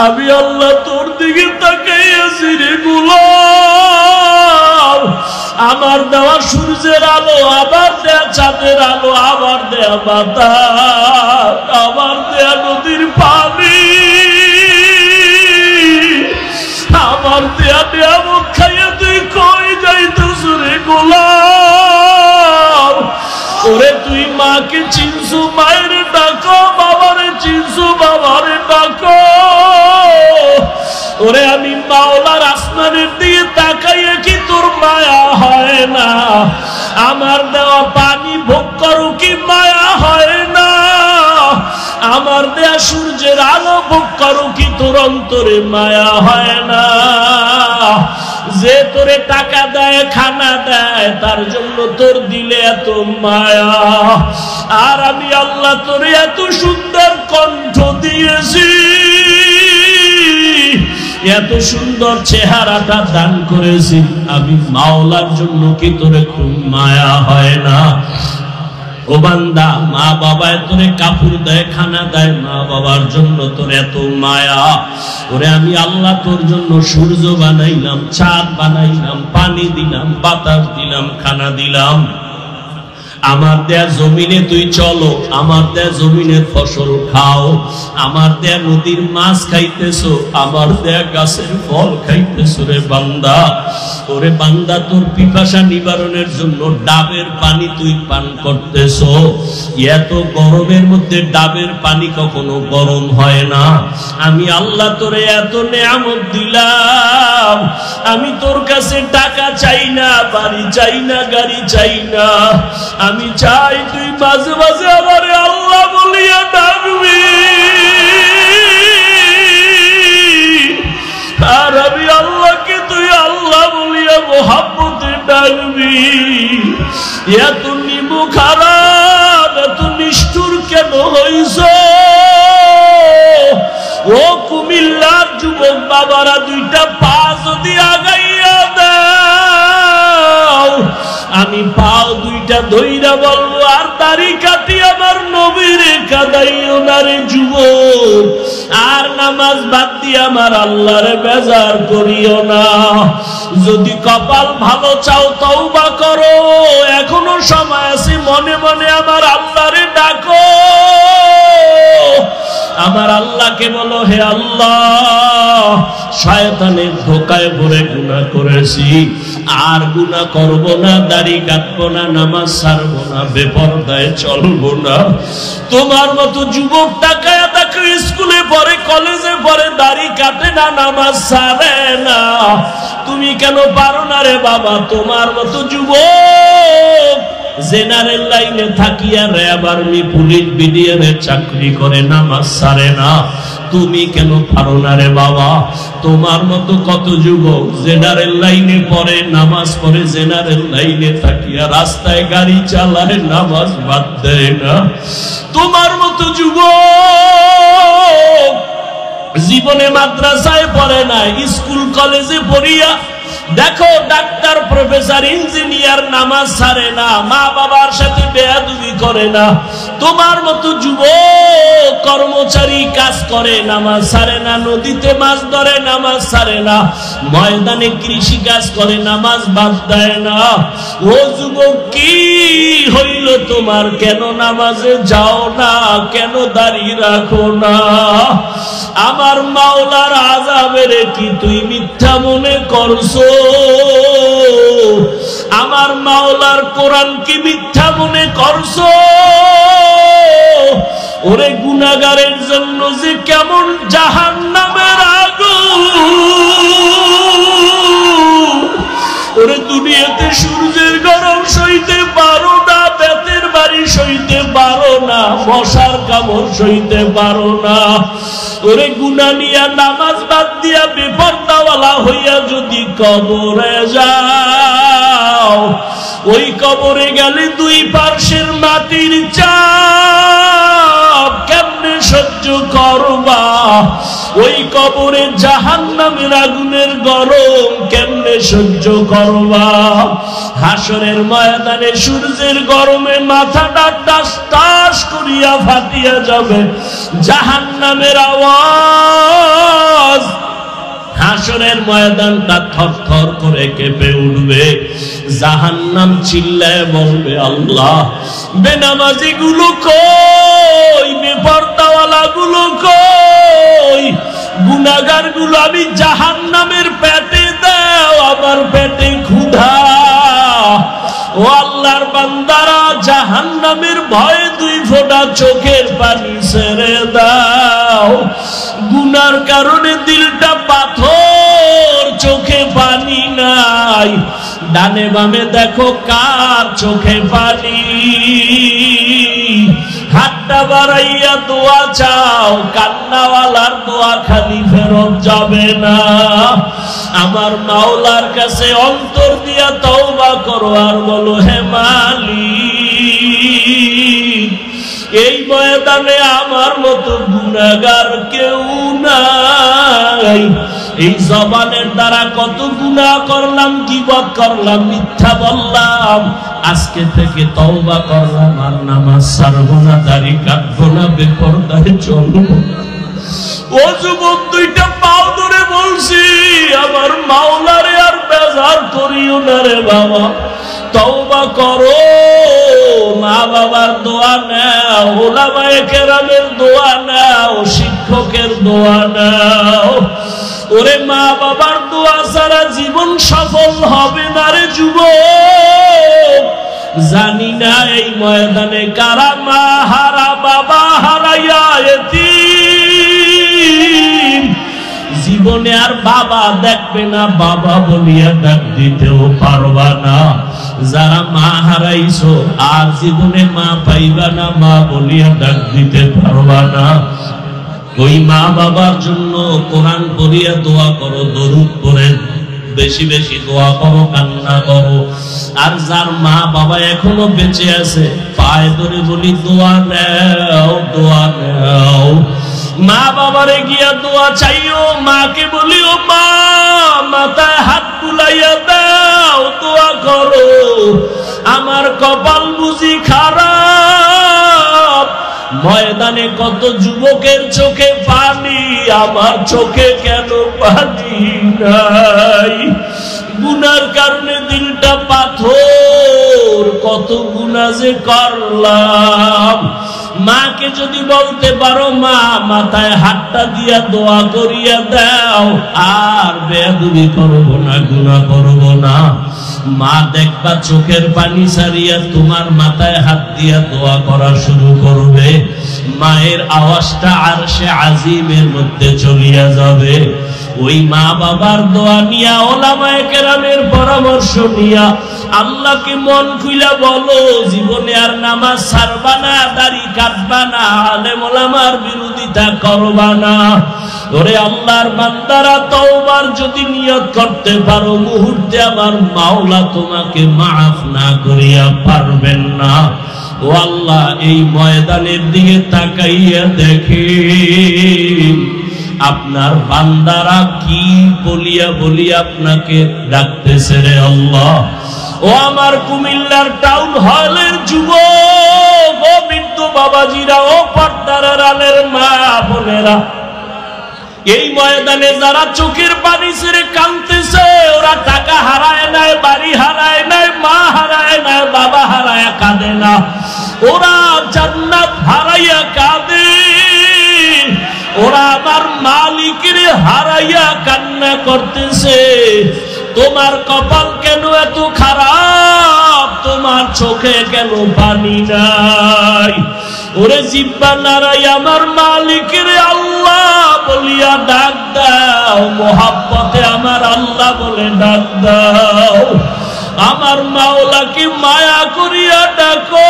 আমি আল্লাহ তোর দিকে তাকাইয়াছি রে গোলাম। আমার দেওয়া সূর্যের আলো, আবার দেয়া চাঁদের আলো, আবার দেয়া বাতাস, আবার দেয়া নদীর পানি, আমার দেয়া নিয়ামত খাইয়া তুই কই যাইতেছ রে গোলাম? ওরে তুই মাকে চিনছু, মায়ের ডাকো, বাবারে চিনছু, বাবারে ডাকো। ওরে আমি মাওলার আসমানের দিকে তাকাইয়া কি তোর মায়া হয় না? আমার দেওয়া পানি ভোগ করো কি মায়া হয় না? আমার দেয়া সূর্যের আলো ভোগ করো কি তোর অন্তরে মায়া হয় না? যে তোরে টাকা দেয়, খানা দেয়, তার জন্য তোর দিলে এত মায়া। আর আমি আল্লাহ তোরে এত সুন্দর কণ্ঠ দিয়েছি, এত সুন্দর চেহারাটা দান করেছি, আমি মাওলার জন্য কি তোরে খুব মায়া হয় না? ও বান্দা, মা বাবা তোরে কাপড় দেয়, খানা দেয়, মা বাবার জন্য তোর এত মায়া। ওরে আমি আল্লাহ তোর জন্য সূর্য বানাইলাম, চাঁদ বানাইলাম, পানি দিলাম, বাতাস দিলাম, খানা দিলাম। আমার দেয়া জমিনে তুই চলো, আমার দেয়া জমিনের ফসল খাও, আমার দেয়া নদীর মাছ খাইতেছো, আমার দেয়া গাছের ফল খাইতেছো রে বান্দা। ওরে বান্দা, তোর পিপাসা নিবারণের জন্য ডাবের পানি তুই পান করতেছো। এত গরমের মধ্যে ডাবের পানি কখনো গরম হয় না। আমি আল্লাহ তোরে এত নেয়ামত দিলাম, আমি তোর কাছে টাকা চাই না, বাড়ি চাই না, গাড়ি চাই না। আমি চাই তুই মাঝে মাঝে আমারে আল্লাহ বলিয়া ডাকবি, আর আমি আল্লাহকে তুই আল্লাহ বলিয়া মোহাব্বতে ডাকবি। এত নিমু খারাপ, এত নিষ্ঠুর কেন হইছ? ও কুমিল্লার যুবক বাবারা, দুইটা পা যদি আগাইয়া দাও, আমি পাও দুইটা ধইরা বলবো, আর দাড়ি কাটি আমার নবীরে কাদাইও না রে যুবক, আর নামাজ বাদ দিয়ে আমার আল্লাহরে বেজার করিও না। যদি কপাল ভালো চাও তওবা করো, এখনো সময় আছে, মনে মনে আমার আল্লাহরে ডাকো। আমার আল্লাহকে বলো, হে আল্লাহ, শয়তানের ধোকায় পড়ে গুনাহ করেছি, আর গুনাহ করব না, দাড়ি কাটবো না, নামাজ ছাড়বো না, বেপরদায় চলবো না। তোমার মতো যুবক তাকায়া দেখো, স্কুলে পড়ে, কলেজে পড়ে, দাড়ি কাটে না, নামাজ ছাড়ে না। তুমি কেন পারো না রে বাবা? তোমার মতো যুবক জেনারেল লাইনে থাকিয়া র্যাব, আর্মি, পুলিশ, বিডিআর চাকরি করে, নামাজ ছাড়ে না। তুমি কেন পারো না রে বাবা? তোমার মতো কত যুবক জেনারেল লাইনে পড়ে, নামাজ পড়ে, জেনারেল লাইনে থাকিয়া রাস্তায় গাড়ি চালায়, নামাজ বাদ দেয় না। তোমার মতো যুবক জীবনে মাদ্রাসায় পড়ে না, স্কুল কলেজে পড়িয়া দেখো ডাক্তার, প্রফেসর, ইঞ্জিনিয়ার, নামাজ ছাড়ে না, মা বাবার সাথে বেয়াদবি করে না। তোমার মতো যুবক কর্মচারী কাজ করে, নামাজ ছাড়ে না, নদীতে মাছ ধরে, নামাজ ছাড়ে না, ময়দানে কৃষি কাজ করে, নামাজ বাদ দেয় না। ও যুবক, কি হইল তোমার? কেন নামাজে যাও না? কেন দাঁড়িয়ে রাখো না? আমার মাওলার আযাবের কি তুই মিথ্যা মনে করছো? আমার মাওলার কোরআন কি মিথ্যা মনে করছো? ওরে গুনাহগারের জন্য যে কেমন জাহান্নামের আগুন! ওরে দুনিয়াতে সূর্যের গরম সইতে পারো না, বেতের বাড়ি সইতে পারো না, মশার কামড় সইতে পারো না। ওরে গুনাহ নিয়া নামাজ বাদ দিয়া বেপরদাওয়ালা হইয়া যদি কবরে যাও, ওই কবরে গেলে দুই পার্শ্বের মাটির চাপ কেমনে সহ্য করবা? ওই কবরে জাহান্নামের আগুনের গরম কেমনে সহ্য করবা? হাসরের ময়দানে সূর্যের গরমে মাথাটা টাস টাস করিয়া ফাটিয়া যাবে, জাহান্নামের আওয়াজ, হাসরের ময়দানটা থরথর করে কেঁপে উঠবে। জাহান্নাম চিল্লায় বলবে, আল্লাহ, বেনামাজি গুলো কই, বেপরদাওয়ালা গুলো কই, গুনাহগার গুলো আমি জাহান্নামের পেটে দাও, আমার পেটে ক্ষুধা। ও আল্লাহর বান্দারা, জাহান্নামের ভয়ে 2 ফোঁটা চোখের পানি ছেড়ে দাও। গুনার কারণে দিলটা পাথর, চোখে পানি নাই। ডানে বামে দেখো কার চোখে পানি। হাতটা বাড়াইয়া দোয়া চাও, কান্নাওয়ালার দোয়া খালি ফেরত যাবে না। আমার মাওলার কাছে অন্তর দিয়া তওবা করো আর বলো, হে মালিক, এই ময়দানে আমার মতো গুনাহগার কেউ নাই। এই জবানের দ্বারা কত গুনাহ করলাম, গীবত করলাম, মিথ্যা বললাম। আজকে থেকে তওবা করলাম, আর নামাজ ছাড়বো না, দাড়ি কাটবো না, বেপরদায় চলবো না। ও যুবক, 2টা পাও ধরে বলছি, আমার মাওলারে আর বেজার করিও না রে বাবা। তওবা করো, মা বাবার দোয়া নাও, উলামায়ে কেরামের দোয়া নাও, শিক্ষকের দোয়া নাও। ওরে মা বাবার দোয়া ছাড়া জীবন সফল হবে না রে যুবক। জানি না এই ময়দানে কারা মা হারা, বাবা হারাইয়া এতিম, জীবনে আর বাবা দেখবে না, বাবা বলিয়া ডাক দিতেও পারবা না। যারা মা হারাইছো আর জীবনে মা পাইবা না, মা বলিয়া ডাক দিতে পারবা না। ওই মা বাবার জন্য কোরআন পড়িয়া দোয়া করো, দরুদ পড়ে বেশি বেশি দোয়া করো, কান্না করো। আর যার মা বাবা এখনো বেঁচে আছে, পায়ে ধরে বলি, দোয়া নাও, দোয়া নাও। মা বাবারে গিয়া দোয়া চাইও, মাকে বলি, ও মা, মাথায় হাত বুলাইয়া দাও, দোয়া করো। আমার কপাল বুঝি খারাপ, ময়দানে কত যুবকের চোখে পানি, আমার চোখে কেন পানি নাই? গুনার কারণে দিলটা পাথর, কত গুনাহ যে করলাম। মাকে যদি বলতে পারো, মা, মাথায় হাতটা দিয়া দোয়া করিয়া দাও, আর বেয়াদবি করবো না, গুনাহ করবো না। মা দেখবা চোখের পানি ছাড়িয়া তোমার মাথায় হাত দিয়া দোয়া করা শুরু করবে। মায়ের আওয়াজটা আরশে আজিমের মধ্যে চলিয়া যাবে। ওই মা বাবার দোয়া নিয়া, উলামায়ে কেরামের পরামর্শ নিয়া আল্লাহকে মন খুইলা বলো, জীবনে আর নামাজ ছাড়বা না, দাড়ি কাটবা না, আলেম ওলামার বিরোধিতা করবা না। ওরে আল্লাহর বান্দারা, তওবার যদি নিয়ত করতে পারো, মুহূর্তে আমার মাওলা তোমাকে মাফ না করিয়া পারবেন না। ও আল্লাহ, এই ময়দানের দিকে তাকাইয়া দেখেন আপনার বান্দারা কি বলিয়া বলিয়া আপনাকে ডাকতেছে রে আল্লাহ। ও আমার কুমিল্লার টাউন হলের যুবক, ও বৃদ্ধ বাবাজিরা, ও পর্দার আড়ালের মা বোনেরা, এই ময়দানে যারা চোখের পানি ছেড়ে কাঁদতেছে, ওরা টাকা হারায় নাই, বাড়ি হারায় নাই, মা হারায় নাই, বাবা হারায় কাঁদে না, ওরা জান্নাত হারাইয়া কাঁদে। ওরা আমার মালিকের হারাইয়া কান্না করতেছে। তোমার কপাল কেন এত খারাপ? তোমার চোখে কেন পানি নাই? ওরে জিব্বা নারাই আমার মালিকের আল্লাহ বলিয়া ডাক দাও, মোহাব্বতে আমার আল্লাহ বলে ডাক দাও, আমার মাওলাকে মায়া করিয়া ডাকো,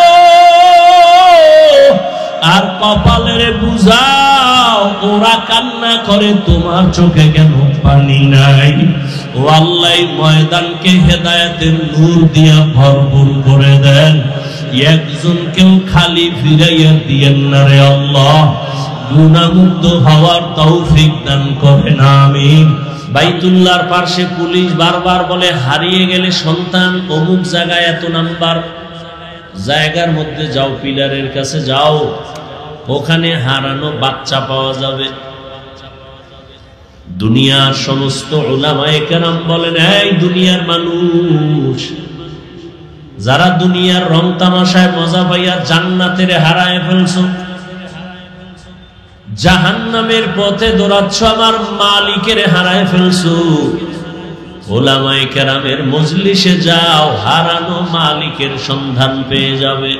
আর কপালের বুঝাও ওরা কান্না করে তোমার চোখে কেন পানি নাই। ও আল্লাহ, ময়দানকে হেদায়েতের নূর দিয়া ভরপুর করে দেন, একজনকেও খালি ফিরাইয়া দিয়েন না রে আল্লাহ। গুনাহমুক্ত হওয়ার তৌফিক দান করেন আমিন। বাইতুল্লাহর পাশে পুলিশ বারবার বলে হারিয়ে গেলে সন্তান অমুক জায়গায় এত নাম্বার জায়গার মধ্যে যাও, পিলারের কাছে যাও, ওখানে হারানো বাচ্চা পাওয়া যাবে। দুনিয়ার সমস্ত উলামায়ে কেরাম বলেন, এই দুনিয়ার মানুষ যারা দুনিয়ার রং তামাশায় মজা পাইয়া জান্নাতের হারায় ফেলছো, জাহান্নামের পথে দৌড়াচ্ছ, আমার মালিকের হারায় ফেলছো। উলামায়ে কেরামের মজলিসে যাও, হারানো মালিকের সন্ধান পেয়ে যাবে।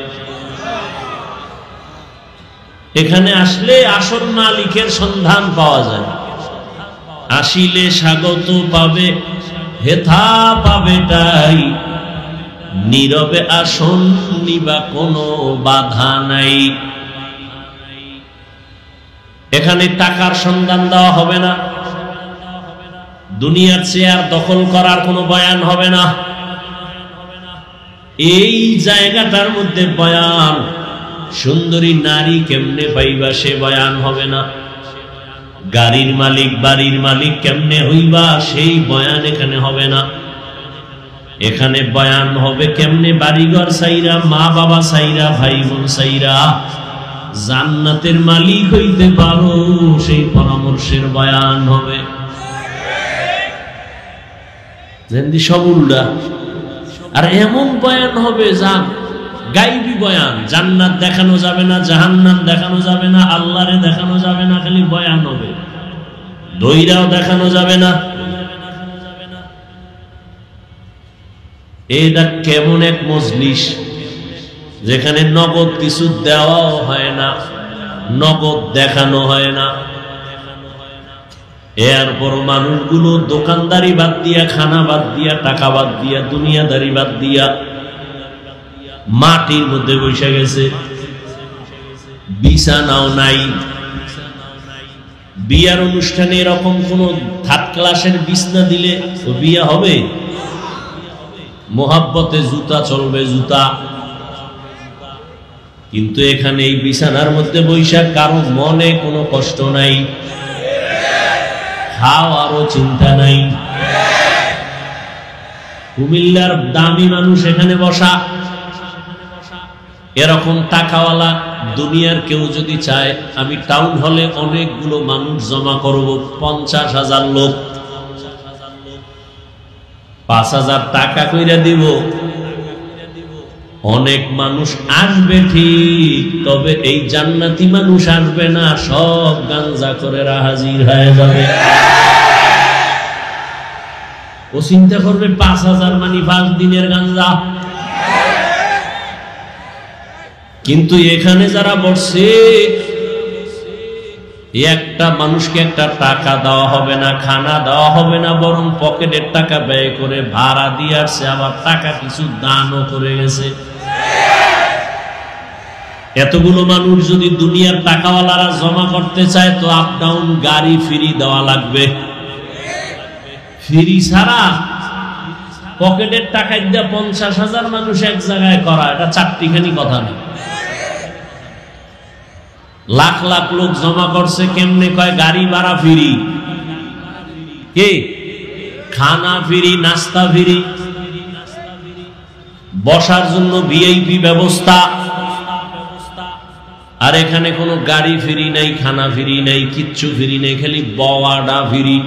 এখানে আসলে আসল মালিকের সন্ধান পাওয়া যায়। আসিলে স্বাগত পাবে, হেথা পাবে তাই, নীরবে আসন নিবা কোনো বাধা নাই। এখানে টাকার সন্ধান দেওয়া হবে না, দুনিয়ার চেয়ার দখল করার কোনো বয়ান হবে না। এই জায়গাটার মধ্যে বয়ান, সুন্দরী নারী কেমনে পাইবা সে বয়ান হবে না। গাড়ির মালিক বাড়ির মালিক কেমনে হইবা সেই বয়ান এখানে হবে না। এখানে বয়ান হবে কেমনে বাড়িঘর সাইরা, মা বাবা সাইরা, ভাই বোন সাইরা জান্নাতের মালিক হইতে পারো, সেই পরামর্শের বয়ান হবে। সব উল্টা। আর এমন বয়ান হবে জান গাইবি বয়ান, জান্নাত দেখানো যাবে না, জাহান্নাম দেখানো যাবে না, আল্লাহরে দেখানো যাবে না, খালি বয়ান হবে, দইরাও দেখানো যাবে না। এটা কেমন এক মজলিস যেখানে নগদ কিছু দেওয়াও হয় না, নগদ দেখানো হয় না। এরপর মানুষগুলো দোকানদারি বাদ দিয়া, খানা বাদ দিয়া, টাকা বাদ দিয়া, দুনিয়াদারি বাদ দিয়া মাটির মধ্যে বসে গেছে। বিছানাও নাই। বিয়ার অনুষ্ঠানে এরকম কোন থার্ড ক্লাসের বিছনা দিলে তো বিয়া হবে? মোহাব্বতে জুতা চলবে, জুতা। কিন্তু এখানে এই বিছানার মধ্যে বৈশাখ কারো মনে কোনো কষ্ট নাই, খাওয়ারও চিন্তা নাই। কুমিল্লার দামি মানুষ এখানে বসা। এরকম টাকাওয়ালা দুনিয়ার কেউ যদি চায়, আমি টাউন হলে অনেকগুলো মানুষ জমা করব, 50,000 লোক, 5,000 টাকা কইরা দিব, অনেক মানুষ আসবে ঠিক, তবে এই জান্নাতি মানুষ আসবে না, সব গাঞ্জা করে হাজির হয়ে যাবে। ও চিন্তা করবে 5,000 মানে 5 দিনের গাঞ্জা। কিন্তু এখানে যারা বসছে, একটা মানুষকে একটা টাকা দেওয়া হবে না, খানা দেওয়া হবে না, বরং পকেটের টাকা ব্যয় করে ভাড়া দিয়ে আসছে, আবার টাকা কিছু দানও করে গেছে। এতগুলো মানুষ যদি দুনিয়ার টাকাওয়ালারা জমা করতে চায়, তো আপ ডাউন গাড়ি ফ্রি দেওয়া লাগবে। ফ্রি ছাড়া পকেটের টাকায় দিয়ে 50,000 মানুষ এক জায়গায় করা, এটা চারটিখানি কথা না। লাখ লাখ লোক জমা করছে, কেমনে কয় গাড়ি ভাড়া ফ্রি, কে খানা ফ্রি, নাস্তা ফ্রি, বসার জন্য ভিআইপি ব্যবস্থা। আর এখানে কোনো গাড়ি ফ্রি নাই, খানা ফ্রি নাই, কিচ্ছু ফ্রি নেই, খালি বওয়াটা ফ্রি।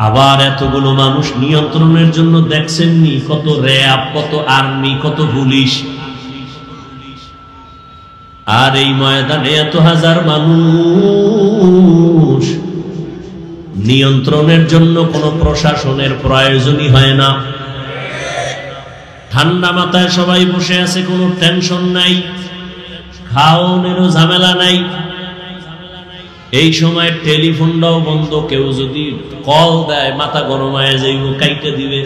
আবার এতগুলো মানুষ নিয়ন্ত্রণের জন্য দেখছেননি কত র্যাব, কত আর্মি, কত পুলিশ। আর এই ময়দানে এত হাজার মানুষ, নিয়ন্ত্রণের জন্য কোনো প্রশাসনের প্রয়োজনই হয় না। ঠান্ডা মাথায় সবাই বসে আছে, কোনো টেনশন নাই, খাওয়ানোরও ঝামেলা নাই। এই সময় টেলিফোনটাও বন্ধ, কেউ যদি কল দেয় মাথা গরম হয়ে যাইব, কাইটে দিবে,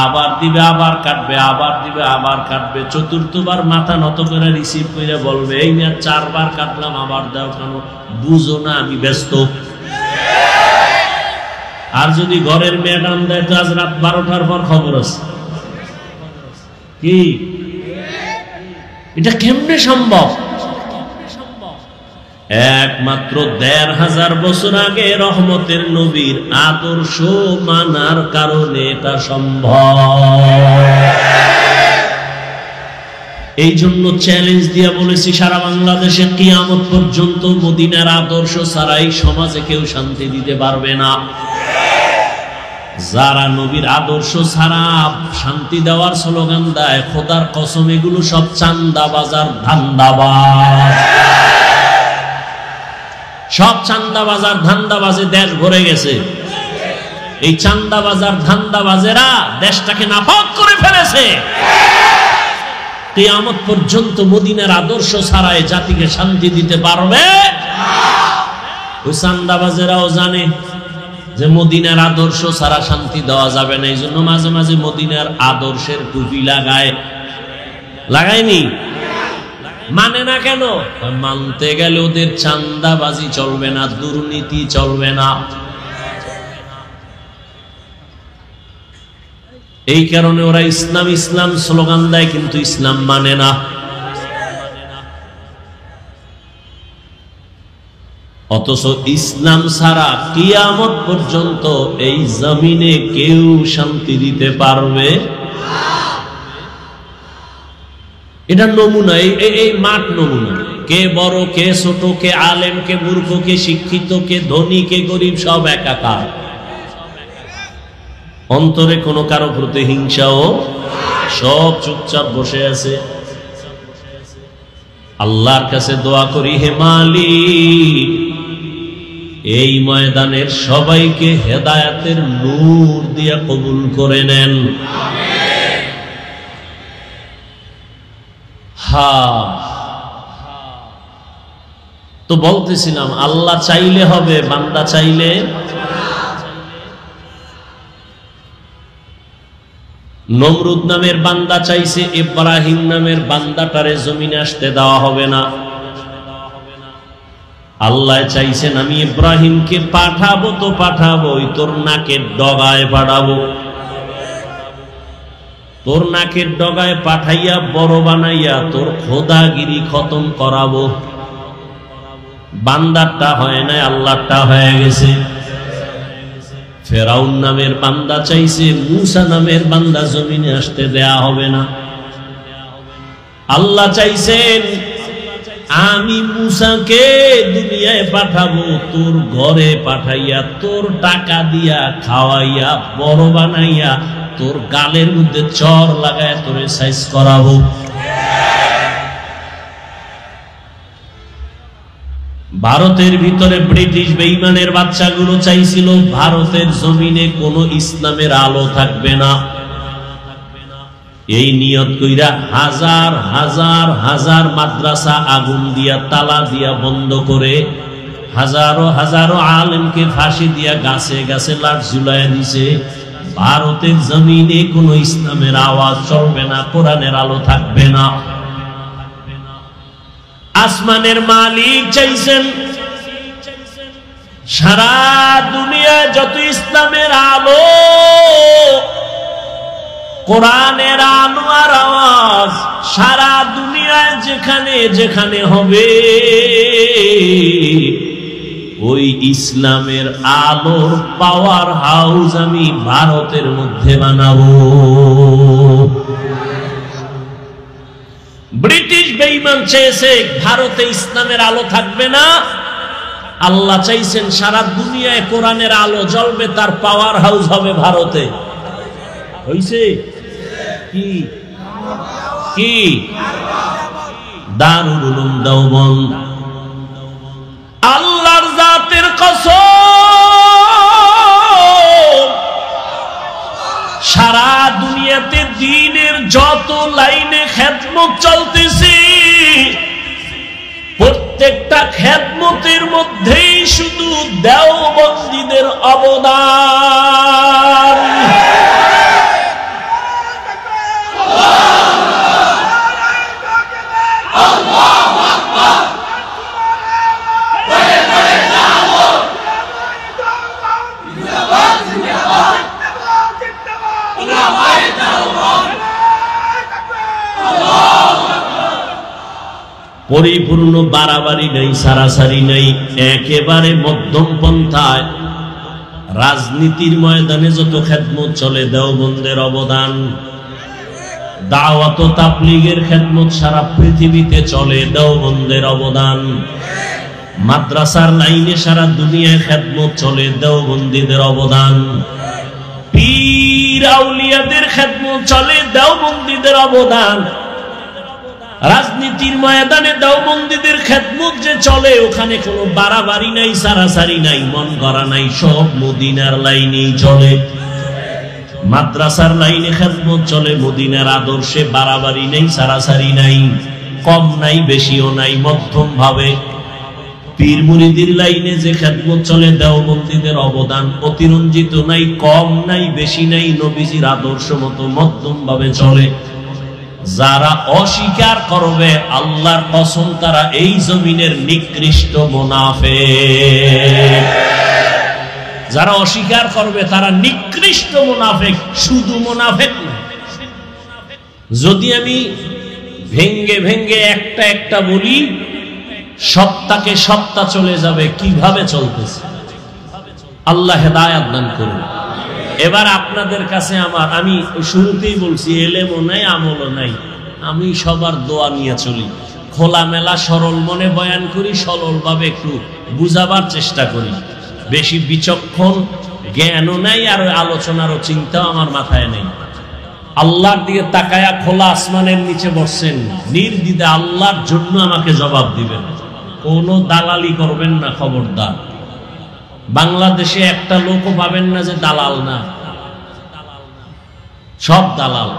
আবার দিবে, আবার কাটবে, আবার দিবে, আবার কাটবে। চতুর্থবার মাথা নত করে রিসিভ করে বলবে, এই নিয়ে 4 বার কাটলাম, আবার দাও কেন, বুঝো না আমি ব্যস্ত। আর যদি ঘরের ম্যাডাম দেয়, তো আজ রাত 12টার পর খবর আছে। কি এটা কেমনে সম্ভব? একমাত্র ১৫০০ বছর আগে রহমতের নবীর আদর্শ মানার কারণে এটা সম্ভব। এই জন্য চ্যালেঞ্জ দিয়ে বলেছি, সারা বাংলাদেশে কিয়ামত পর্যন্ত মদিনার আদর্শ ছাড়াই সমাজে কেউ শান্তি দিতে পারবে না। যারা নবীর আদর্শ ছাড়া শান্তি দেওয়ার স্লোগান দেয়, খোদার কসম এগুলো সব চান্দাবাজার ধান্দাবাজ। সব চান্দাবাজার ধান্দাবাজে দেশ ভরে গেছে। এই চান্দাবাজার ধান্দাবাজেরা দেশটাকে নাপাক করে ফেলেছে। কিয়ামত পর্যন্ত মদিনার আদর্শ ছাড়াই জাতিকে শান্তি দিতে পারবে না। ওই চান্দাবাজেরাও জানে যে মদিনার আদর্শ ছাড়া শান্তি দেওয়া যাবে না। এই জন্য মাঝে মাঝে মদিনার আদর্শের টুপি লাগায়নি। মানে না কেন? মানতে গেলে ওদের চান্দাবাজি চলবে না, দুর্নীতি চলবে না। এই কারণে ওরা ইসলাম ইসলাম স্লোগান দেয়, কিন্তু ইসলাম মানে না। অথচ ইসলাম ছাড়া কিয়ামত পর্যন্ত এই জমিনে কেউ শান্তি দিতে পারবে। এটা নমুনা, এই মাঠ নমুনা। কে বড়, কে ছোট, কে আলেম, কে মূর্খ, কে শিক্ষিত, কে ধনী, কে গরিব, সব একাকার। অন্তরে কোনো কারো প্রতি হিংসাও, সব চুপচাপ বসে আছে। আল্লাহর কাছে দোয়া করি, হে মালিক, এই ময়দানের সবাইকে হেদায়েতের নূর দিয়ে কবুল করে নেন। তো বলতেছিলাম, আল্লাহ চাইলে হবে, বান্দা চাইলে। নমরুদ নামের বান্দা চাইছে, ইব্রাহিম নামের বান্দাটারে জমিনে আসতে দেওয়া হবে না। আল্লাহ চাইছেন আমি ইব্রাহিমকে পাঠাবো তো পাঠাবোই, তোর নাকের ডগায় পাঠাবো। তোর নাকের ডগায় পাঠাইয়া বড় বানাইয়া তোর খোদাগিরি খতম করাবো। বান্দারটা হয় না, আল্লাহটা হয়ে গেছে। ফেরাউন নামের বান্দা চাইছে, মূসা নামের বান্দা জমিনে আসতে দেয়া হবে না। আল্লাহ চাইছেন আমি মূসাকে দুনিয়ায় পাঠাবো, তোর ঘরে পাঠাইয়া তোর টাকা দিয়া খাওয়াইয়া বড় বানাইয়া তোর গালের মধ্যে চর লাগায় তোরে সাইজ করাবো। ভারতের ভিতরে ব্রিটিশ বেঈমানের বাচ্চাগুলো চাইছিল ভারতের জমিনে কোনো ইসলামের আলো থাকবে না। এই নিয়ত কইরা হাজার হাজার হাজার মাদ্রাসা আগুন দিয়া তালা দিয়া বন্ধ করে হাজারো হাজারো আলেমকে ফাঁসি দিয়া গাছে গাছে লাশ ঝুলাইয়া দিছে। ভারতের জমিনে কোনো ইসলামের আওয়াজ চলবে না, কোরআনের আলো থাকবে না। আসমানের মালিক চাইছেন সারা দুনিয়ায় যত ইসলামের আলো, কোরআনের আলো আর আওয়াজ সারা দুনিয়ায় যেখানে যেখানে হবে, ওই ইসলামের আলোর পাওয়ার হাউস আমি ভারতের মধ্যে বানাবো। ব্রিটিশ বেঈমান চেয়েছে ভারতে ইসলামের আলো থাকবে না, আল্লাহ চাইছেন সারা দুনিয়ায় কোরআনের আলো জ্বলবে, তার পাওয়ার হাউস হবে ভারতে। হইছে কি কি? দারুল উলুম দেওবন্দ। আল্লাহর জাতের কসম, সারা দুনিয়াতে দ্বীনের যত লাইনে খেদমত চলতেছে, প্রত্যেকটা খেদমতের মধ্যেই শুধু দেওবন্দীদের অবদান। পরিপূর্ণ বাড়াবাড়ি নেই, সারাসারি নেই, একেবারে মধ্যম পন্থায়। রাজনীতির ময়দানে যত খেদমত চলে, দেওবন্দের অবদান। দাওয়াত ও তাবলীগের খেদমত সারা পৃথিবীতে চলে, দেওবন্দের অবদান। মাদ্রাসার লাইনে সারা দুনিয়ায় খেদমত চলে, দেওবন্দীদের অবদান। পীর আউলিয়াদের খেদমত চলে, দেওবন্দীদের অবদান। রাজনীতির ময়দানে দেওবন্দীদের খেদমত যে চলে, ওখানে কোনো বাড়াবাড়ি নাই, সারাসারি নাই, মন গড়া নাই, সব মদিনার লাইনেই চলে। মাদ্রাসার লাইনে খেদমত চলে, মদিনার আদর্শে বাড়াবাড়ি নেই, সারাসারি নাই, কম নাই, বেশিও নাই, মধ্যম ভাবে। পীর মুরিদির লাইনে যে খেদমত চলে, দেওবন্দীদের অবদান অতিরঞ্জিত নাই, কম নাই, বেশি নাই, নবীজির আদর্শ মতো মধ্যম ভাবে চলে। যারা অস্বীকার করবে, আল্লাহর কসম, তারা এই জমিনের নিকৃষ্ট মুনাফিক। যারা অস্বীকার করবে তারা নিকৃষ্ট মুনাফিক, শুধু মুনাফিক না। যদি আমি ভেঙ্গে ভেঙ্গে একটা একটা বলি, সত্তাকে সত্তা চলে যাবে। কিভাবে চলতেছে আল্লাহ হেদায়েত দান করুন। এবার আপনাদের কাছে আমি শুরুতেই বলছি, এলেমও নাই, আমলও নাই, আমি সবার দোয়া নিয়ে চলি, খোলামেলা সরল মনে বয়ান করি, সরলভাবে একটু বুঝাবার চেষ্টা করি। বেশি বিচক্ষণ জ্ঞানও নাই, আর আলোচনারও চিন্তাও আমার মাথায় নেই। আল্লাহর দিকে তাকায়া খোলা আসমানের নিচে বসছেন, নির্দ্বিধা আল্লাহর জন্য আমাকে জবাব দিবেন, কোনো দালালি করবেন না, খবরদার। বাংলাদেশে একটা লোকও পাবেন না যে দালাল না, সব দালাল।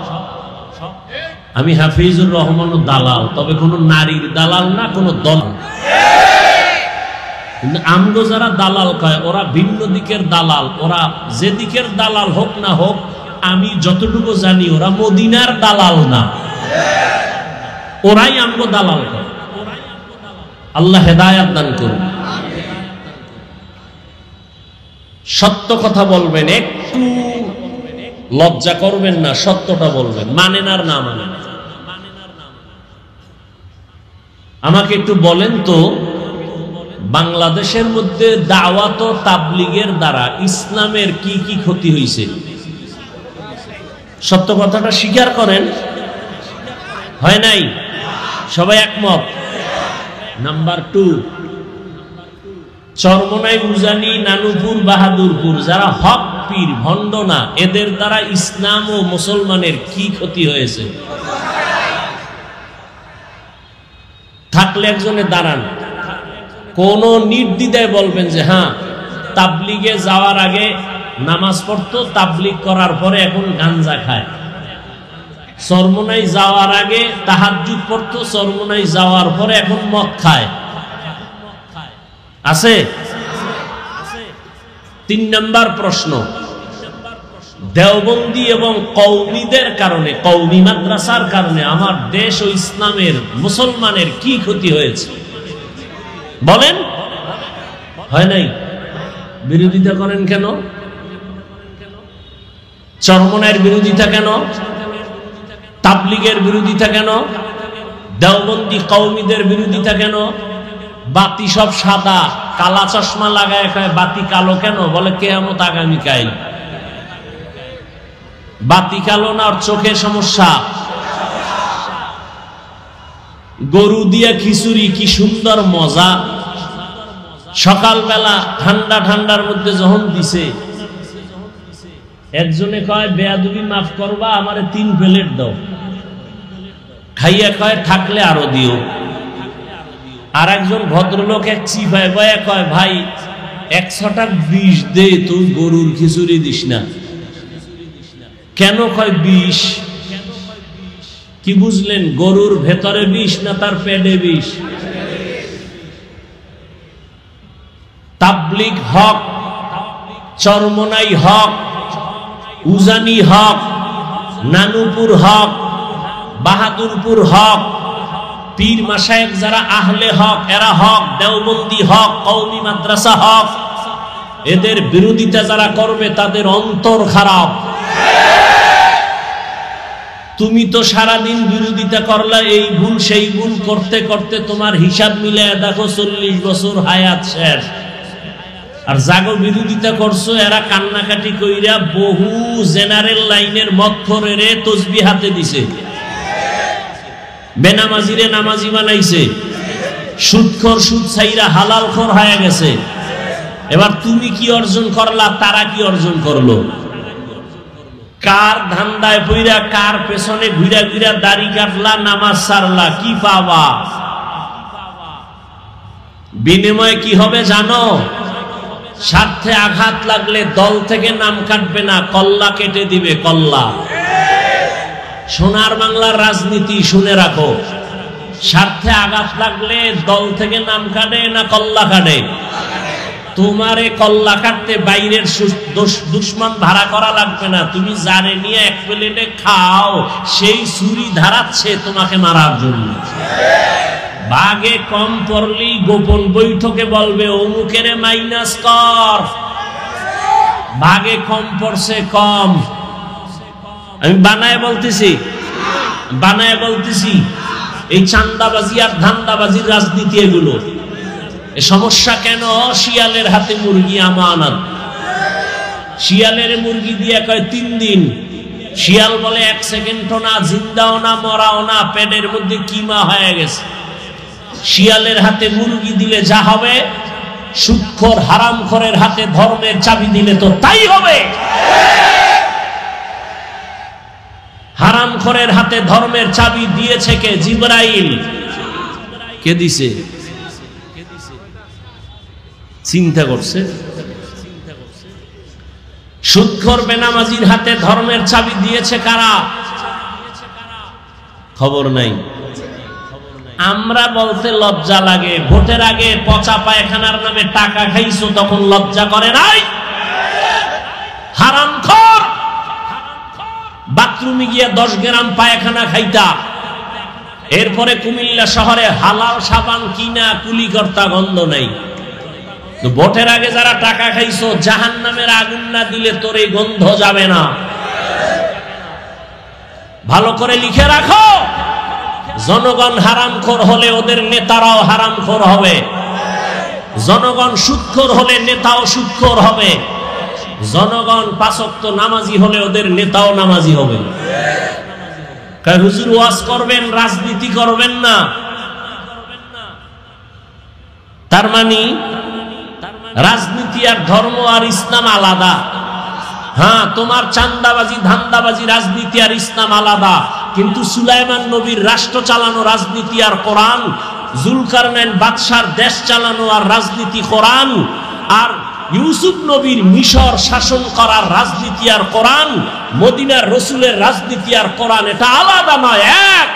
আমি হাফিজুর রহমানও দালাল, তবে কোনো নারীর দালাল না, কোনো দল। কিন্তু আমগো যারা দালাল কয়, ওরা ভিন্ন দিকের দালাল। ওরা যে দিকের দালাল হোক না হোক, আমি যতটুকু জানি ওরা মদিনার দালাল না, ওরাই আমগো দালাল কয়। আল্লাহ হেদায়েত দান করুন। সত্য কথা বলবেন, একটু লজ্জা করবেন না, সত্যটা বলবেন, মানেন আর না মানেন। আমাকে একটু বলেন তো, বাংলাদেশের মধ্যে দাওয়াত ও তাবলীগের দ্বারা ইসলামের কি কি ক্ষতি হয়েছে? সত্য কথাটা স্বীকার করেন। হয় নাই? সবাই একমত? নাম্বার 2, চরমনাই, উজানি, নানুপুর, বাহাদুরপুর যারা হক পীর, ভণ্ড না, এদের দ্বারা ইসলাম ও মুসলমানের কি ক্ষতি হয়েছে? থাকলে একজনে দাঁড়ান, কোন নির্দ্বিধায় বলবেন যে হ্যাঁ, তাবলীগে যাওয়ার আগে নামাজ পড়তো, তাবলীগ করার পরে এখন গাঞ্জা খায়। চরমনাই যাওয়ার আগে তাহাজ্জুদ পড়তো, চরমনাই যাওয়ার পরে এখন মদ খায়। আছে? 3 নম্বর প্রশ্ন, দেওবন্দি এবং কওমিদের কারণে, কওমি মাদ্রাসার কারণে আমার দেশ ও ইসলামের, মুসলমানের কি ক্ষতি হয়েছে বলেন? হয় নাই? বিরোধিতা করেন কেন? চরমনাইয়ের বিরোধিতা কেন? তাবলীগের বিরোধিতা কেন? দেওবন্দি কওমিদের বিরোধিতা কেন? বাতি সব সাদা, কালা চশমা লাগায় কয় বাতি কালো কেন? বলে কিয়ামত আগামীকাল। বাতি কালো না, ওর চোখের সমস্যা। গরু দিয়া খিচুড়ি, কি সুন্দর মজা। সকালবেলা ঠান্ডা ঠান্ডার মধ্যে যখন দিছে, একজনে কয় বেয়াদবি মাফ করবা, আমারে 3 প্লেট দাও। খাইয়া কয় থাকলে আরো দিও। আর একজন ভদ্রলোক এক চিপায় বয়া কয় ভাই 100 টাকা বিষ দে, তুই গরুর খিচুড়ি দিস না কেন? কয় বিষ। কি বুঝলেন? গরুর ভেতরে বিষ না তার পেটে বিষ? তাবলীগ হক, চরমনাই হক, উজানি হক, নানুপুর হক, বাহাদুরপুর হক, পীর মাশায়েখ যারা আহলে হক এরা হক, দেওবন্দি হক, কওমি মাদ্রাসা হক। এদের বিরোধিতা যারা করবে তাদের অন্তর খারাপ। তুমি তো সারাদিন বিরোধিতা করলা, এই ভুল সেই ভুল করতে করতে তোমার হিসাব মিলায় দেখো 40 বছর হায়াত শেষ। আর জাগো বিরোধিতা করছো, এরা কান্নাকাটি কইরা বহু জেনারেল লাইনের মতখরেরে তসবিহ হাতে দিছে, বেনামাজিরে নামাজি বানাইছে, সুদখোর সুদ ছাইরা হালালখোর হয়ে গেছে। এবার তুমি কি অর্জন করলা, তারা কি অর্জন করলো? কার ধান্দায় পইরা কার পেছনে ঘুরা ঘুরা দাড়ি কাটলা, নামাজ সারলা, কি পাবা? বিনিময়ে কি হবে জানো? স্বার্থে আঘাত লাগলে দল থেকে নাম কাটবে না, কল্লা কেটে দিবে, কল্লা। সোনার বাংলার রাজনীতি শুনে রাখো, স্বার্থে আঘাত লাগলে দল থেকে নাম কাটে না কল্লা কাটে? তোমারে কল্লা কাটতে বাইরের দুশ্মন ভাড়া করা লাগবে না, তুমি যারে নিয়ে এক প্লেটে খাও সেই ছুরি ধারাচ্ছে তোমাকে মারার জন্য। বাগে কম পড়লি গোপন বৈঠকে বলবে অমুকেরে মাইনাস কর, ভাগে কম পড়ছে কম। আমি বানায় বলতেছি এই চান্দাবাজি আর ধান্দাবাজির রাজনীতি এগুলো। সমস্যা কেন? শিয়ালের হাতে মুরগি আমানত। শিয়ালের মুরগি দিয়ে কয় 3 দিন, শিয়াল বলে 1 সেকেন্ডও না, জিন্দাও না, মরাও না, পেটের মধ্যে কিমা হয়ে গেছে। শিয়ালের হাতে মুরগি দিলে যা হবে, সুদখোর হারামখোরের হাতে ধর্মের চাবি দিলে তো তাই হবে। হারামখোরের হাতে ধর্মের চাবি দিয়েছে কে? জিবরাইল। কে দিছে? চিন্তা করছে? সুদখোর বেনামাজির হাতে ধর্মের চাবি দিয়েছে কারা? খবর নাই। আমরা বলতে লজ্জা লাগে, ভোটের আগে পচা পায়খানার নামে টাকা খাইছো তখন লজ্জা করে নাই? হারামখোর, বাথরুমে গিয়ে 10 গ্রাম পায়খানা খাইতা, এরপরে কুমিল্লা শহরে হালাল সাবান কিনা কুলি কর্তা, গন্ধ নাই। ভোটের আগে যারা টাকা খাইছো, জাহান্নামের আগুন না দিলে তোর এই গন্ধ যাবে না। ভালো করে লিখে রাখো, জনগণ হারামখোর হলে ওদের নেতারাও হারামখোর হবে, জনগণ সুদখোর হলে নেতাও সুদখোর হবে, জনগণ 5 ওয়াক্ত নামাজি হলে ওদের নেতাও নামাজি হবে। হুজুর ওয়াজ করবেন, রাজনীতি করবেন না, তার মানে রাজনীতি আর ধর্ম আর ইসলাম আলাদা। হ্যাঁ, তোমার চান্দাবাজি ধান্দাবাজি রাজনীতি আর ইসলাম আলাদা, কিন্তু সুলাইমান নবীর রাষ্ট্র চালানো রাজনীতি আর কোরআন, জুলকারনাইন বাদশার দেশ চালানো আর রাজনীতি কোরআন, আর ইউসুফ নবীর মিশর শাসন করার রাজনীতি আর কোরআন, মদিনার রসুলের রাজনীতি আর কোরআন, এটা আলাদা নয়, এক।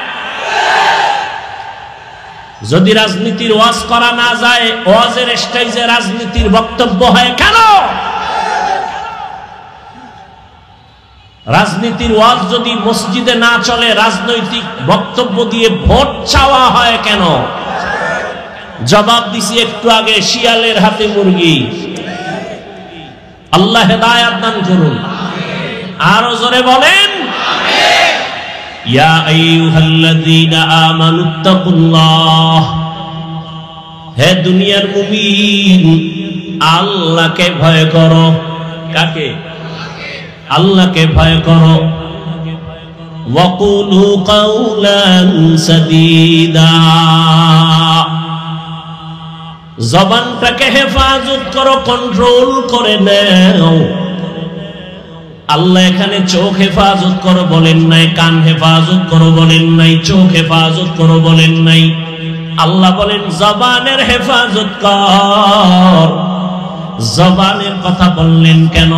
যদি রাজনীতির ওয়াজ করা না যায়, ওয়াজের স্টেজে রাজনীতির বক্তব্য হয় কেন? রাজনীতির ওয়াজ যদি মসজিদে না চলে, রাজনৈতিক বক্তব্য দিয়ে ভোট চাওয়া হয় কেন? জবাব দিছি একটু আগে, শিয়ালের হাতে মুরগি। আল্লাহ হেদায়েত দান করুন। আরো জোরে বলেন, ইয়া আইয়ুহাল্লাযীনা আমানুত্তাকুল্লাহ। হে দুনিয়ার মুমিন, আল্লাহকে ভয় করো। কাকে? আল্লাহকে ভয় করো। ওয়াকুলু কাওলান সাদীদা। জবানটাকে হেফাজত করো, কন্ট্রোল করে নাও। আল্লাহ এখানে চোখ হেফাজত করো বলেন নাই, কান হেফাজত করো বলেন নাই, চোখ হেফাজত করো বলেন নাই। আল্লাহ বলেন জবানের হেফাজত কর। জবানের কথা বললেন কেন?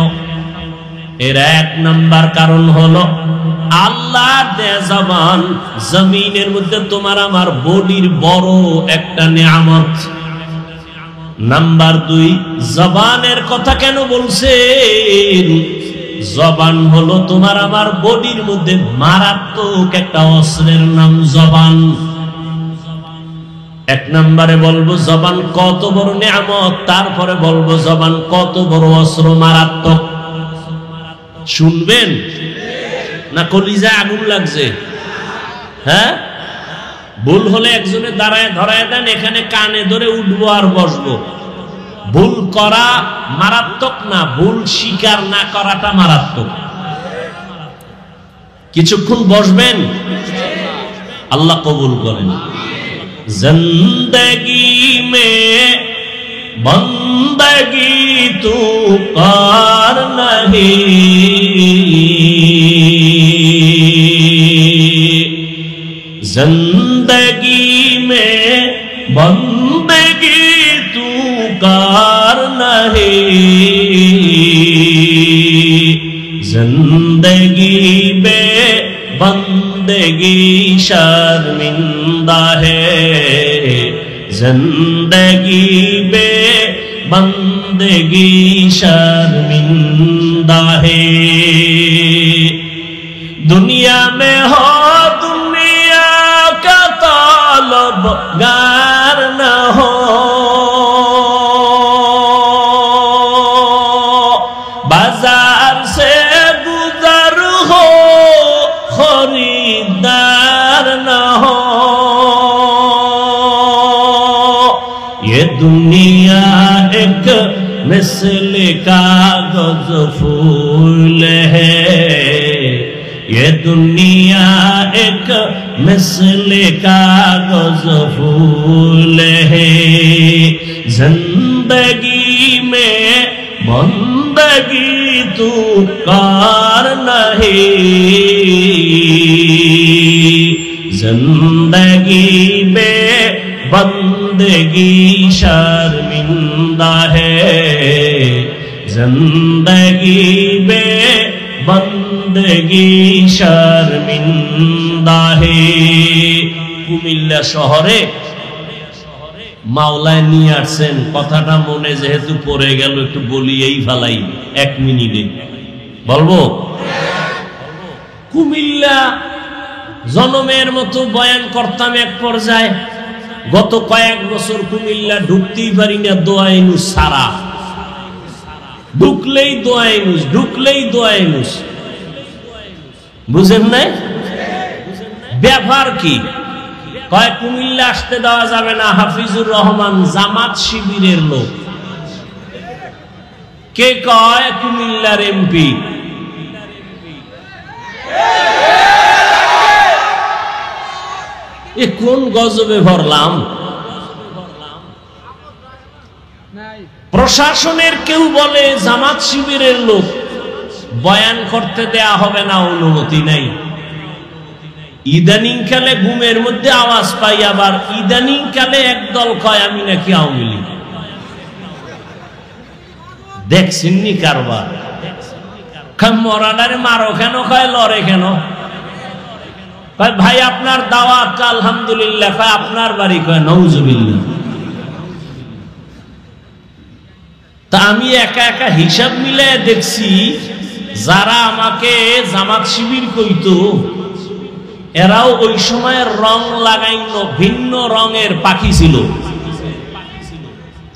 এর 1 নাম্বার কারণ হলো, আল্লাহর দেয়া জবান জমিনের মধ্যে তোমার আমার বডির বড় একটা নিয়ামত। নাম্বার 2, জবানের কথা কেন বলছেন? জবান হলো তোমার আমার বডির মধ্যে মারাত্মক একটা অস্ত্রের নাম জবান। 1 নম্বরে বলবো জবান কত বড় নিয়ামত, তারপরে বলবো জবান কত বড় অস্ত্র, মারাত্মক। শুনবেন? না কলিজায় আগুন লাগছে? হ্যাঁ, ভুল হলে একজনে দাঁড়ায় ধরায় দেন, এখানে কানে ধরে উঠবো আর বসবো। ভুল করা মারাত্মক না, ভুল স্বীকার না করাটা মারাত্মক। কিছুক্ষণ বসবেন, আল্লাহ কবুল করেন। জিন্দেগি মে বন্দগি তু কর নহি, जिंदगी में बंदगी तू कर नहीं, जिंदगी में बंदगी शर्मिंदा है, जिंदगी में बंदगी शर्मिंदा है। दुनिया में हो गार न हो, बाजार से गुजर हो, खरीदार न हो। ये दुनिया एक मिसल कागज फूल है, ये दुनिया एक मिसल कागज फूल है, जिंदगी में बंदगी तू कर नहीं, जिंदगी में बंदगी शर्मिंदा है, जिंदगी में बंदगी शर्मिंदा है। কুমিল্লা শহরে মাওলায় নিয়ে আসছেন, কথাটা মনে যেহেতু পড়ে গেল একটু বলি এই ফালাই 1 মিনিটে বলবো। কুমিল্লা জনমের মতো বয়ান করতাম এক পর্যায়ে, গত কয়েক বছর কুমিল্লা ঢুকতেই পারি না, দোয়াইনুস সারা, ঢুকলেই দোয়াইনুস, ঢুকলেই দোয়াইনুস। বুঝেন নাই ব্যাপার কি? কয় কুমিল্লা আসতে দেওয়া যাবে না, হাফিজুর রহমান জামাত শিবিরের লোক। কে কয়? কুমিল্লার এমপি। এ কোন গজবে ভরলাম? প্রশাসনের কেউ বলে জামাত শিবিরের লোক, বয়ান করতে দেয়া হবে না, অনুমতি নাই। ইদানিং কালে ঘুমের মধ্যে আওয়াজ পাই, আবার ইদানিং কালে একদল কয় আমি নাকি আওয়ামী লীগ। দেখছেননি কারবার? মরাডারে মারো কেন? কয় লড়ে কেন? কয় ভাই আপনার দাওয়াত আলহামদুলিল্লাহ। কয় আপনার বাড়ি? কয় নাউজুবিল্লাহ। তা আমি একা একা হিসাব মিলে দেখছি, যারা আমাকে জামাত শিবির কইতো এরাও ওই সময় রং লাগাইল, ভিন্ন রঙের পাখি ছিল।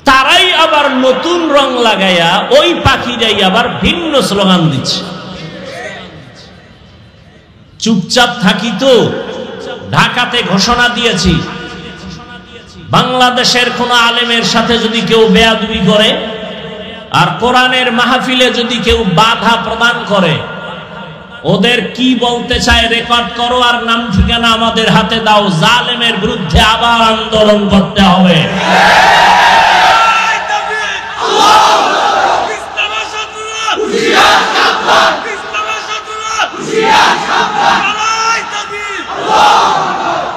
তারাই আবার নতুন রং লাগাইয়া ওই পাখিরাই আবার ভিন্ন স্লোগান দিচ্ছে। চুপচাপ থাকি তো? ঢাকাতে ঘোষণা দিয়েছি, বাংলাদেশের কোন আলেমের সাথে যদি কেউ বেয়াদবি করে আর কোরআনের মাহফিলে যদি কেউ বাধা প্রদান করে, ওদের কি বলতে চায় রেকর্ড করো আর নাম ঠিকানা আমাদের হাতে দাও, জালেমের বিরুদ্ধে আবার আন্দোলন করতে হবে।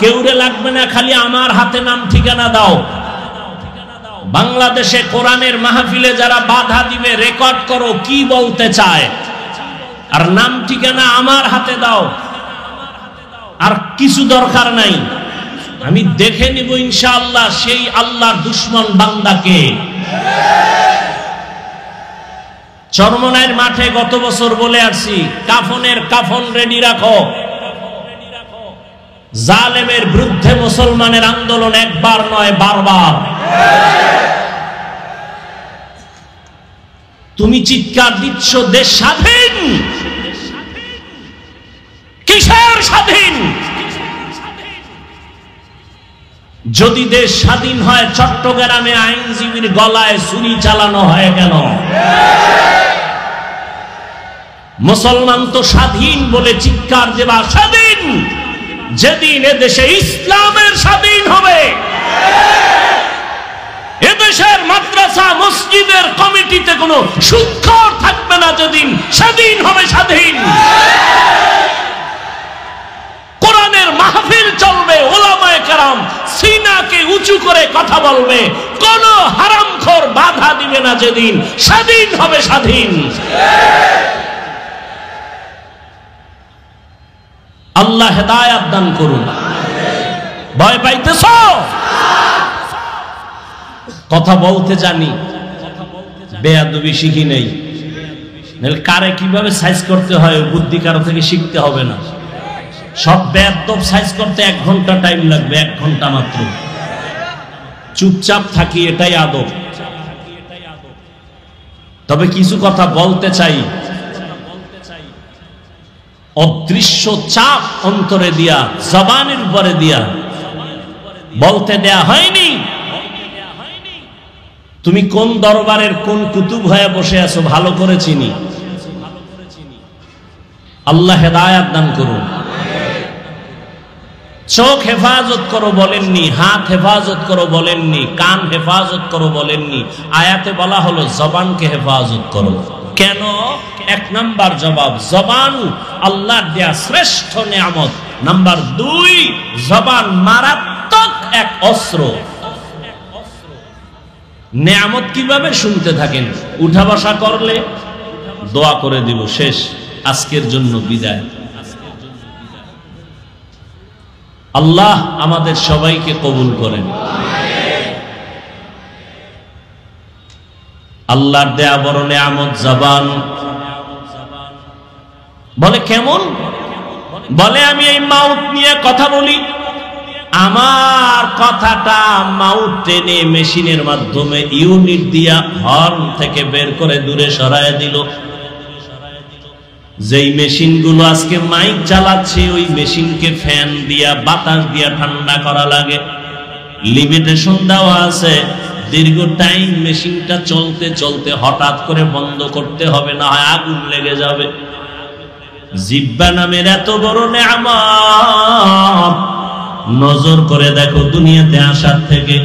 কেউরে লাগবে না, খালি আমার হাতে নাম ঠিকানা দাও। বাংলাদেশে কোরআনের মাহফিলে যারা বাধা দিবে রেকর্ড করো কি বলতে চায়, আর নাম ঠিকানা আমার হাতে দাও। আর কিছু দরকার নাই, আমি দেখে নিব ইনশাআল্লাহ সেই আল্লাহর দুশমন বান্দাকে। চরমনাইয়ের মাঠে গত বছর বলে আসছি, কাফনের কাফন রেডি রাখো। জালেমের বিরুদ্ধে মুসলমানের আন্দোলন একবার নয়, বারবার। তুমি চিৎকার দিচ্ছ দেশ স্বাধীন, কিসের স্বাধীন? যদি দেশ স্বাধীন হয়, চট্টগ্রামে আইনজীবীর গলায় ছুরি চালানো হয় কেন? মুসলমান তো স্বাধীন বলে চিৎকার দেবা স্বাধীন যেদিন এদেশে ইসলামের স্বাধীন হবে, এদেশের মাদ্রাসা মসজিদের কমিটিতে কোনো সুদখোর থাকবে না, যেদিন স্বাধীন হবে স্বাধীন। কোরআনের মাহফিল চলবে, ওলামায়ে কেরাম সিনাকে উঁচু করে কথা বলবে, কোন হারামখোর বাধা দিবে না, যেদিন স্বাধীন হবে স্বাধীন। আল্লাহ হেদায়েত দান করুন। ভয় পাইতেছ? কথা বলতে জানি, বেয়াদবি শিখি নেই। কারে কিভাবে সাইজ করতে হয় বুদ্ধি কারো থেকে শিখতে হবে না। সব বেয়াদব সাইজ করতে 1 ঘন্টা টাইম লাগবে, 1 ঘন্টা মাত্র। চুপচাপ থাকি, এটাই আদব। তবে কিছু কথা বলতে চাই, অদৃশ্য চাপ অন্তরে দিয়া, জবানের উপরে দিয়া বলতে দেয়া হয়নি। তুমি কোন দরবারের কোন কুতুব হয়ে বসে আছো ভালো করে চিনি। আল্লাহ হেদায়েত দান করুন। চোখ হেফাজত করো বলেননি, হাত হেফাজত করো বলেননি, কান হেফাজত করো বলেননি। আয়াতে বলা হলো জবানকে হেফাজত করো। কেন? 1 নাম্বার জবাব, জবান আল্লাহর দেয়া শ্রেষ্ঠ নিয়ামত। নাম্বার 2, জবান মারাত্মক এক অস্ত্র। নিয়ামত কিভাবে? শুনতে থাকেন, উঠা বসা করলে দোয়া করে দিব, শেষ, আজকের জন্য বিদায়। আল্লাহ আমাদের সবাইকে কবুল করেন। আল্লাহর দেয়া বড় নিয়ামত জবান। বলে কেমন? বলে আমি এই মাউথ নিয়ে কথা বলি, আমার কথাটা মাউথ টেনে মেশিনের মাধ্যমে ইউনিট দিয়া হর্ন থেকে বের করে দূরে সরায় দিল। যেই মেশিনগুলো আজকে মাইক চালাচ্ছে, ওই মেশিনকে ফ্যান দিয়া বাতাস দিয়া ঠান্ডা করা লাগে, লিমিটেশন দেওয়া আছে। দীর্ঘ টাইম মেশিনটা চলতে চলতে হঠাৎ করে বন্ধ করতে হবে, না হয় আগুন লেগে যাবে। জিহ্বা নামের এত বড় নিয়ামত, নজর করে দেখো দুনিয়াতে আসার থেকে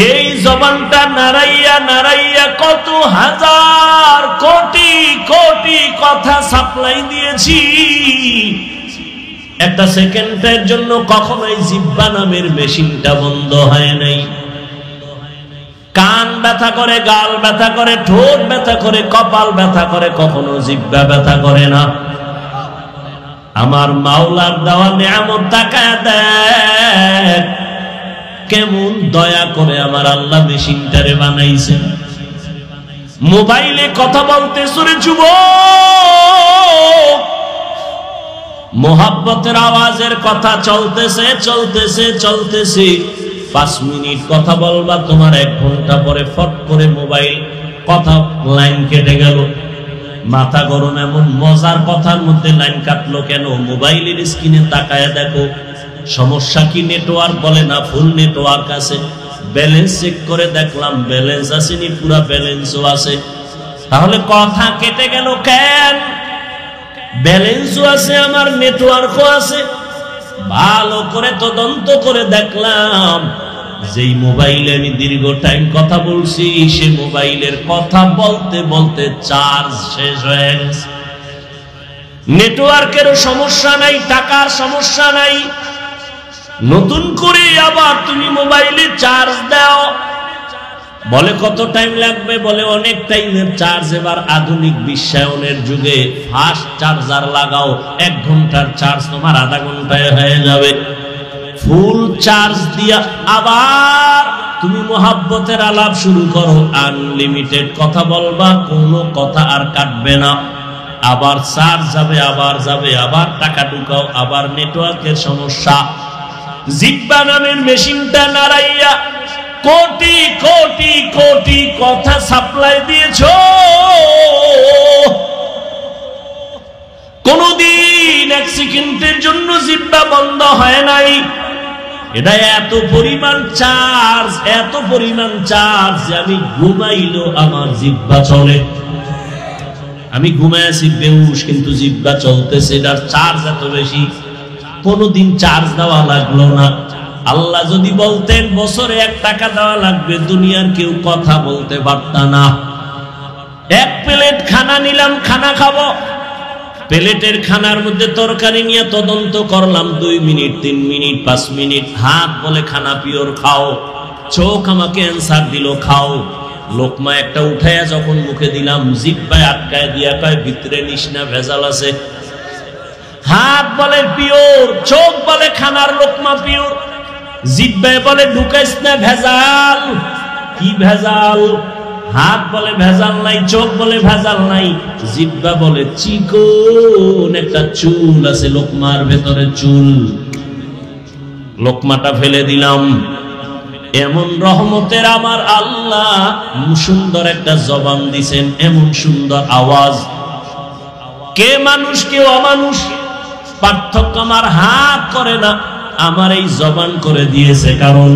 এই জবানটা নাড়াইয়া নাড়াইয়া কত হাজার কোটি কোটি কথা সাপ্লাই দিয়েছি। একটা সেকেন্ডের জন্য কখনোই জিহ্বা নামের মেশিনটা বন্ধ হয় নাই। কান ব্যথা করে, গাল ব্যথা করে, ঠোঁট ব্যথা করে, কপাল ব্যথা করে, কখনো জিহ্বা ব্যথা করে না। আমার মাওলার দেওয়া নিয়ামত তাকায় দেখ, কেমন দয়া করে আমার আল্লাহ মেশিনটারে বানাইছেন। মোবাইলে কথা বলতে শুনে যুবক, মোহাব্বতের আওয়াজের কথা চলতেছে চলতেছে চলতেছে, 5 মিনিট কথা বলবা, তোমার 1 ঘন্টা পরে ফট করে মোবাইল কথা লাইন কেটে গেল। মাথা গরম। এমন মজার কথার মধ্যে লাইন কাটলো কেন? মোবাইলের স্ক্রিনে তাকায় দেখো সমস্যা কি। নেটওয়ার্ক বলে না, ফুল নেটওয়ার্ক আছে। ব্যালেন্স চেক করে দেখলাম ব্যালেন্স আসেনি, পুরা ব্যালেন্সও আছে। তাহলে কথা কেটে গেল কেন? ব্যালেন্সও আছে, আমার নেটওয়ার্কও আছে। ভালো করে তদন্ত করে দেখলাম যেই মোবাইলে আমি দীর্ঘ টাইম কথা বলছি, সে মোবাইলের কথা বলতে বলতে চার্জ শেষ হয়ে গেছে। নেটওয়ার্কেরও সমস্যা নাই, টাকার সমস্যা নাই, নতুন করে আবার তুমি মোবাইলে চার্জ দাও। বলে কত টাইম লাগবে? বলে অনেক টাইমের চার্জ। এবার আধুনিক বিশ্বায়নের যুগে ফাস্ট চার্জার লাগাও, 1 ঘন্টার চার্জ তোমার আধা ঘন্টায় হয়ে যাবে। ফুল চার্জ দিয়া আবার তুমি মোহাব্বতের আলাপ শুরু করো, আনলিমিটেড কথা বলবা, কোনো কথা আর কাটবে না। আবার চার্জ যাবে, আবার যাবে, আবার টাকা ঢুকাও, আবার নেটওয়ার্কের সমস্যা। জিহ্বা নামের মেশিনটা নাড়াইয়া কোটি কোটি কোটি কথা সাপ্লাই দিয়েছো, কোনদিন দিন এক সেকেন্ডের জন্য জিহ্বা বন্ধ হয় নাই। এটা এত পরিমাণ চার্জ যে আমি ঘুমাইলেও আমার জিহ্বা চলে। আমি ঘুমায় আছি বেহুশ, কিন্তু জিহ্বা চলতেছে। এটার চার্জ এত বেশি, কোনদিন চার্জ দেওয়া লাগলো না। আল্লাহ যদি বলতেন বছরে 1 টাকা দেওয়া লাগবে, দুনিয়ার কেউ কথা বলতে পারত না। 1 প্লেট খানা নিলাম, খানা খাবো, প্লেটের খানার মধ্যে তরকারি নিয়ে তদন্ত করলাম 2 মিনিট 3 মিনিট 5 মিনিট। হাত বলে খানা পিওর খাও, চোখ আমাকে অ্যান্সার দিল খাও। লোকমা একটা উঠাইয়া যখন মুখে দিলাম, জিহ্বায় আটকায় দিয়া কয় ভিতরে নিস না, ভেজাল আছে। হাত বলে পিওর, চোখ বলে খানার লোকমা পিওর, জিহ্বায় বলে ঢুকাইস না, ভেজাল। কি ভেজাল? হাত বলে ভেজাল নাই, চোখ বলে ভেজাল নাই, জিহ্বা বলে চিকন একটা চুল আছে লোকমার ভেতরে, চুল। লোকমাটা ফেলে দিলাম। এমন রহমতের আমার আল্লাহ সুন্দর একটা জবান দিছেন, এমন সুন্দর আওয়াজ। কে মানুষ কে অমানুষ পার্থক্য আমার হাত করে না, আমার এই জবান করে দিয়েছে। কারণ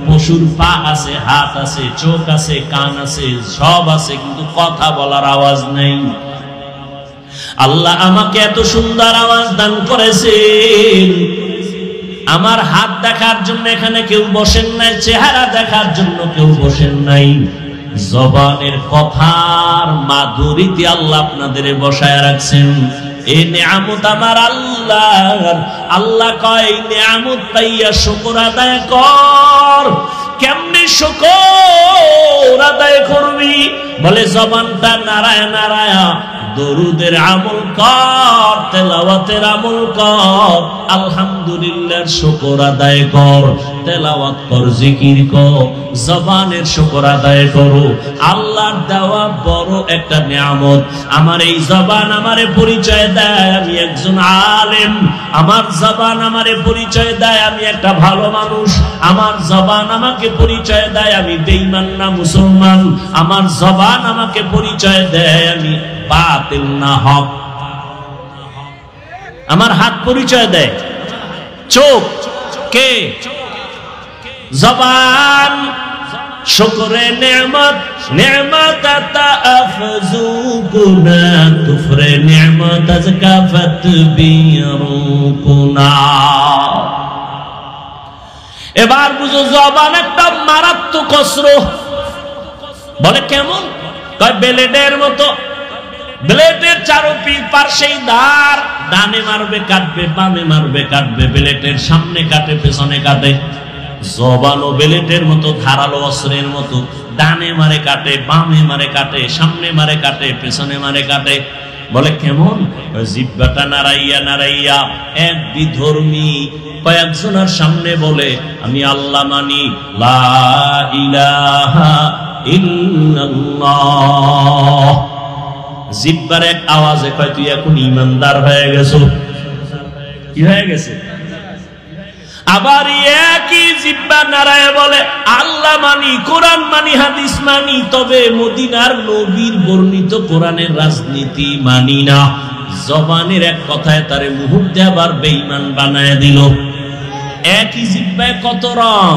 পশুর পা আছে, হাত আছে, চোখ আছে, কান আছে, সব আছে, কিন্তু কথা বলার আওয়াজ নেই। আল্লাহ আমাকে এত সুন্দর আওয়াজ দান করেছেন। আমার হাত দেখার জন্য এখানে কেউ বসেন নাই, চেহারা দেখার জন্য কেউ বসেন নাই। জবানের কথার মাধুরীতে আল্লাহ আপনাদের বসায় রাখছেন। এই নিয়ামত আমার আল্লাহ। আল্লাহ কয় নিয়ামত পাইয়া শুকর আদায় কর। কেমনে শুকর আদায় করবি? বলে জবানটা নাড়ায় নাড়ায় দরুদের আমল কর, তেলাওয়াতের আমল কর, আলহামদুলিল্লাহর শুকর আদায় কর, তেলাওয়াত কর, জিকির কর, জবানের শুকর আদায় করো। আল্লাহর দেওয়া বড় একটা নিয়ামত। আমার এই জবান আমারে পরিচয় দেয় আমি একজন আলেম। আমার জবান আমারে পরিচয় দেয় আমি একটা ভালো মানুষ। আমার জবান আমাকে পরিচয় দেয় আমি বেঈমান না মুসলমান। আমার জবান আমাকে পরিচয় দেয় আমি বাতিল না হক। আমার হাত পরিচয় দেয়, চোখ কে? জবান। শুকরে নেমত নেমত আতা আফজু কুনা, কুফরে নেমত আজকাফত বিরুকুনা। এবার বুঝো জবান একটা মারাত্মক অস্ত্র। বলে কেমন? কয় ব্লেডের মতো। ব্লেডের পার্শ্বেই ধার, ডানে মারবে কাটবে, বামে মারবে কাটবে, ব্লেডের সামনে কাটে পেছনে কাটে। জবানও ব্লেডের মতো, ধারালো অস্ত্রের মতো, ডানে মারে কাটে, বামে মারে কাটে, সামনে মারে কাটে, পেছনে মারে কাটে। বলে কেমন? জিহ্বাটা নাড়াইয়া নাড়াইয়া এক বিধর্মী কয়েকজনের সামনে বলে আমি আল্লাহ মানি, লা ইলাহা ইল্লাল্লাহ। জিহ্বার এক আওয়াজে কয় তুই এখন ইমানদার হয়ে গেছো। কি হয়ে গেছে? আবার একই জিহ্বা নারায় বলে আল্লাহ মানি, কোরআন মানি, হাদিস মানি, তবে মদিনার নবীর বর্ণিত কোরআনের রাজনীতি মানি না। জবানের এক কথায় তারে মুহূর্তে আবার বেঈমান বানায় দিল। একই জিহ্বায় কত রং।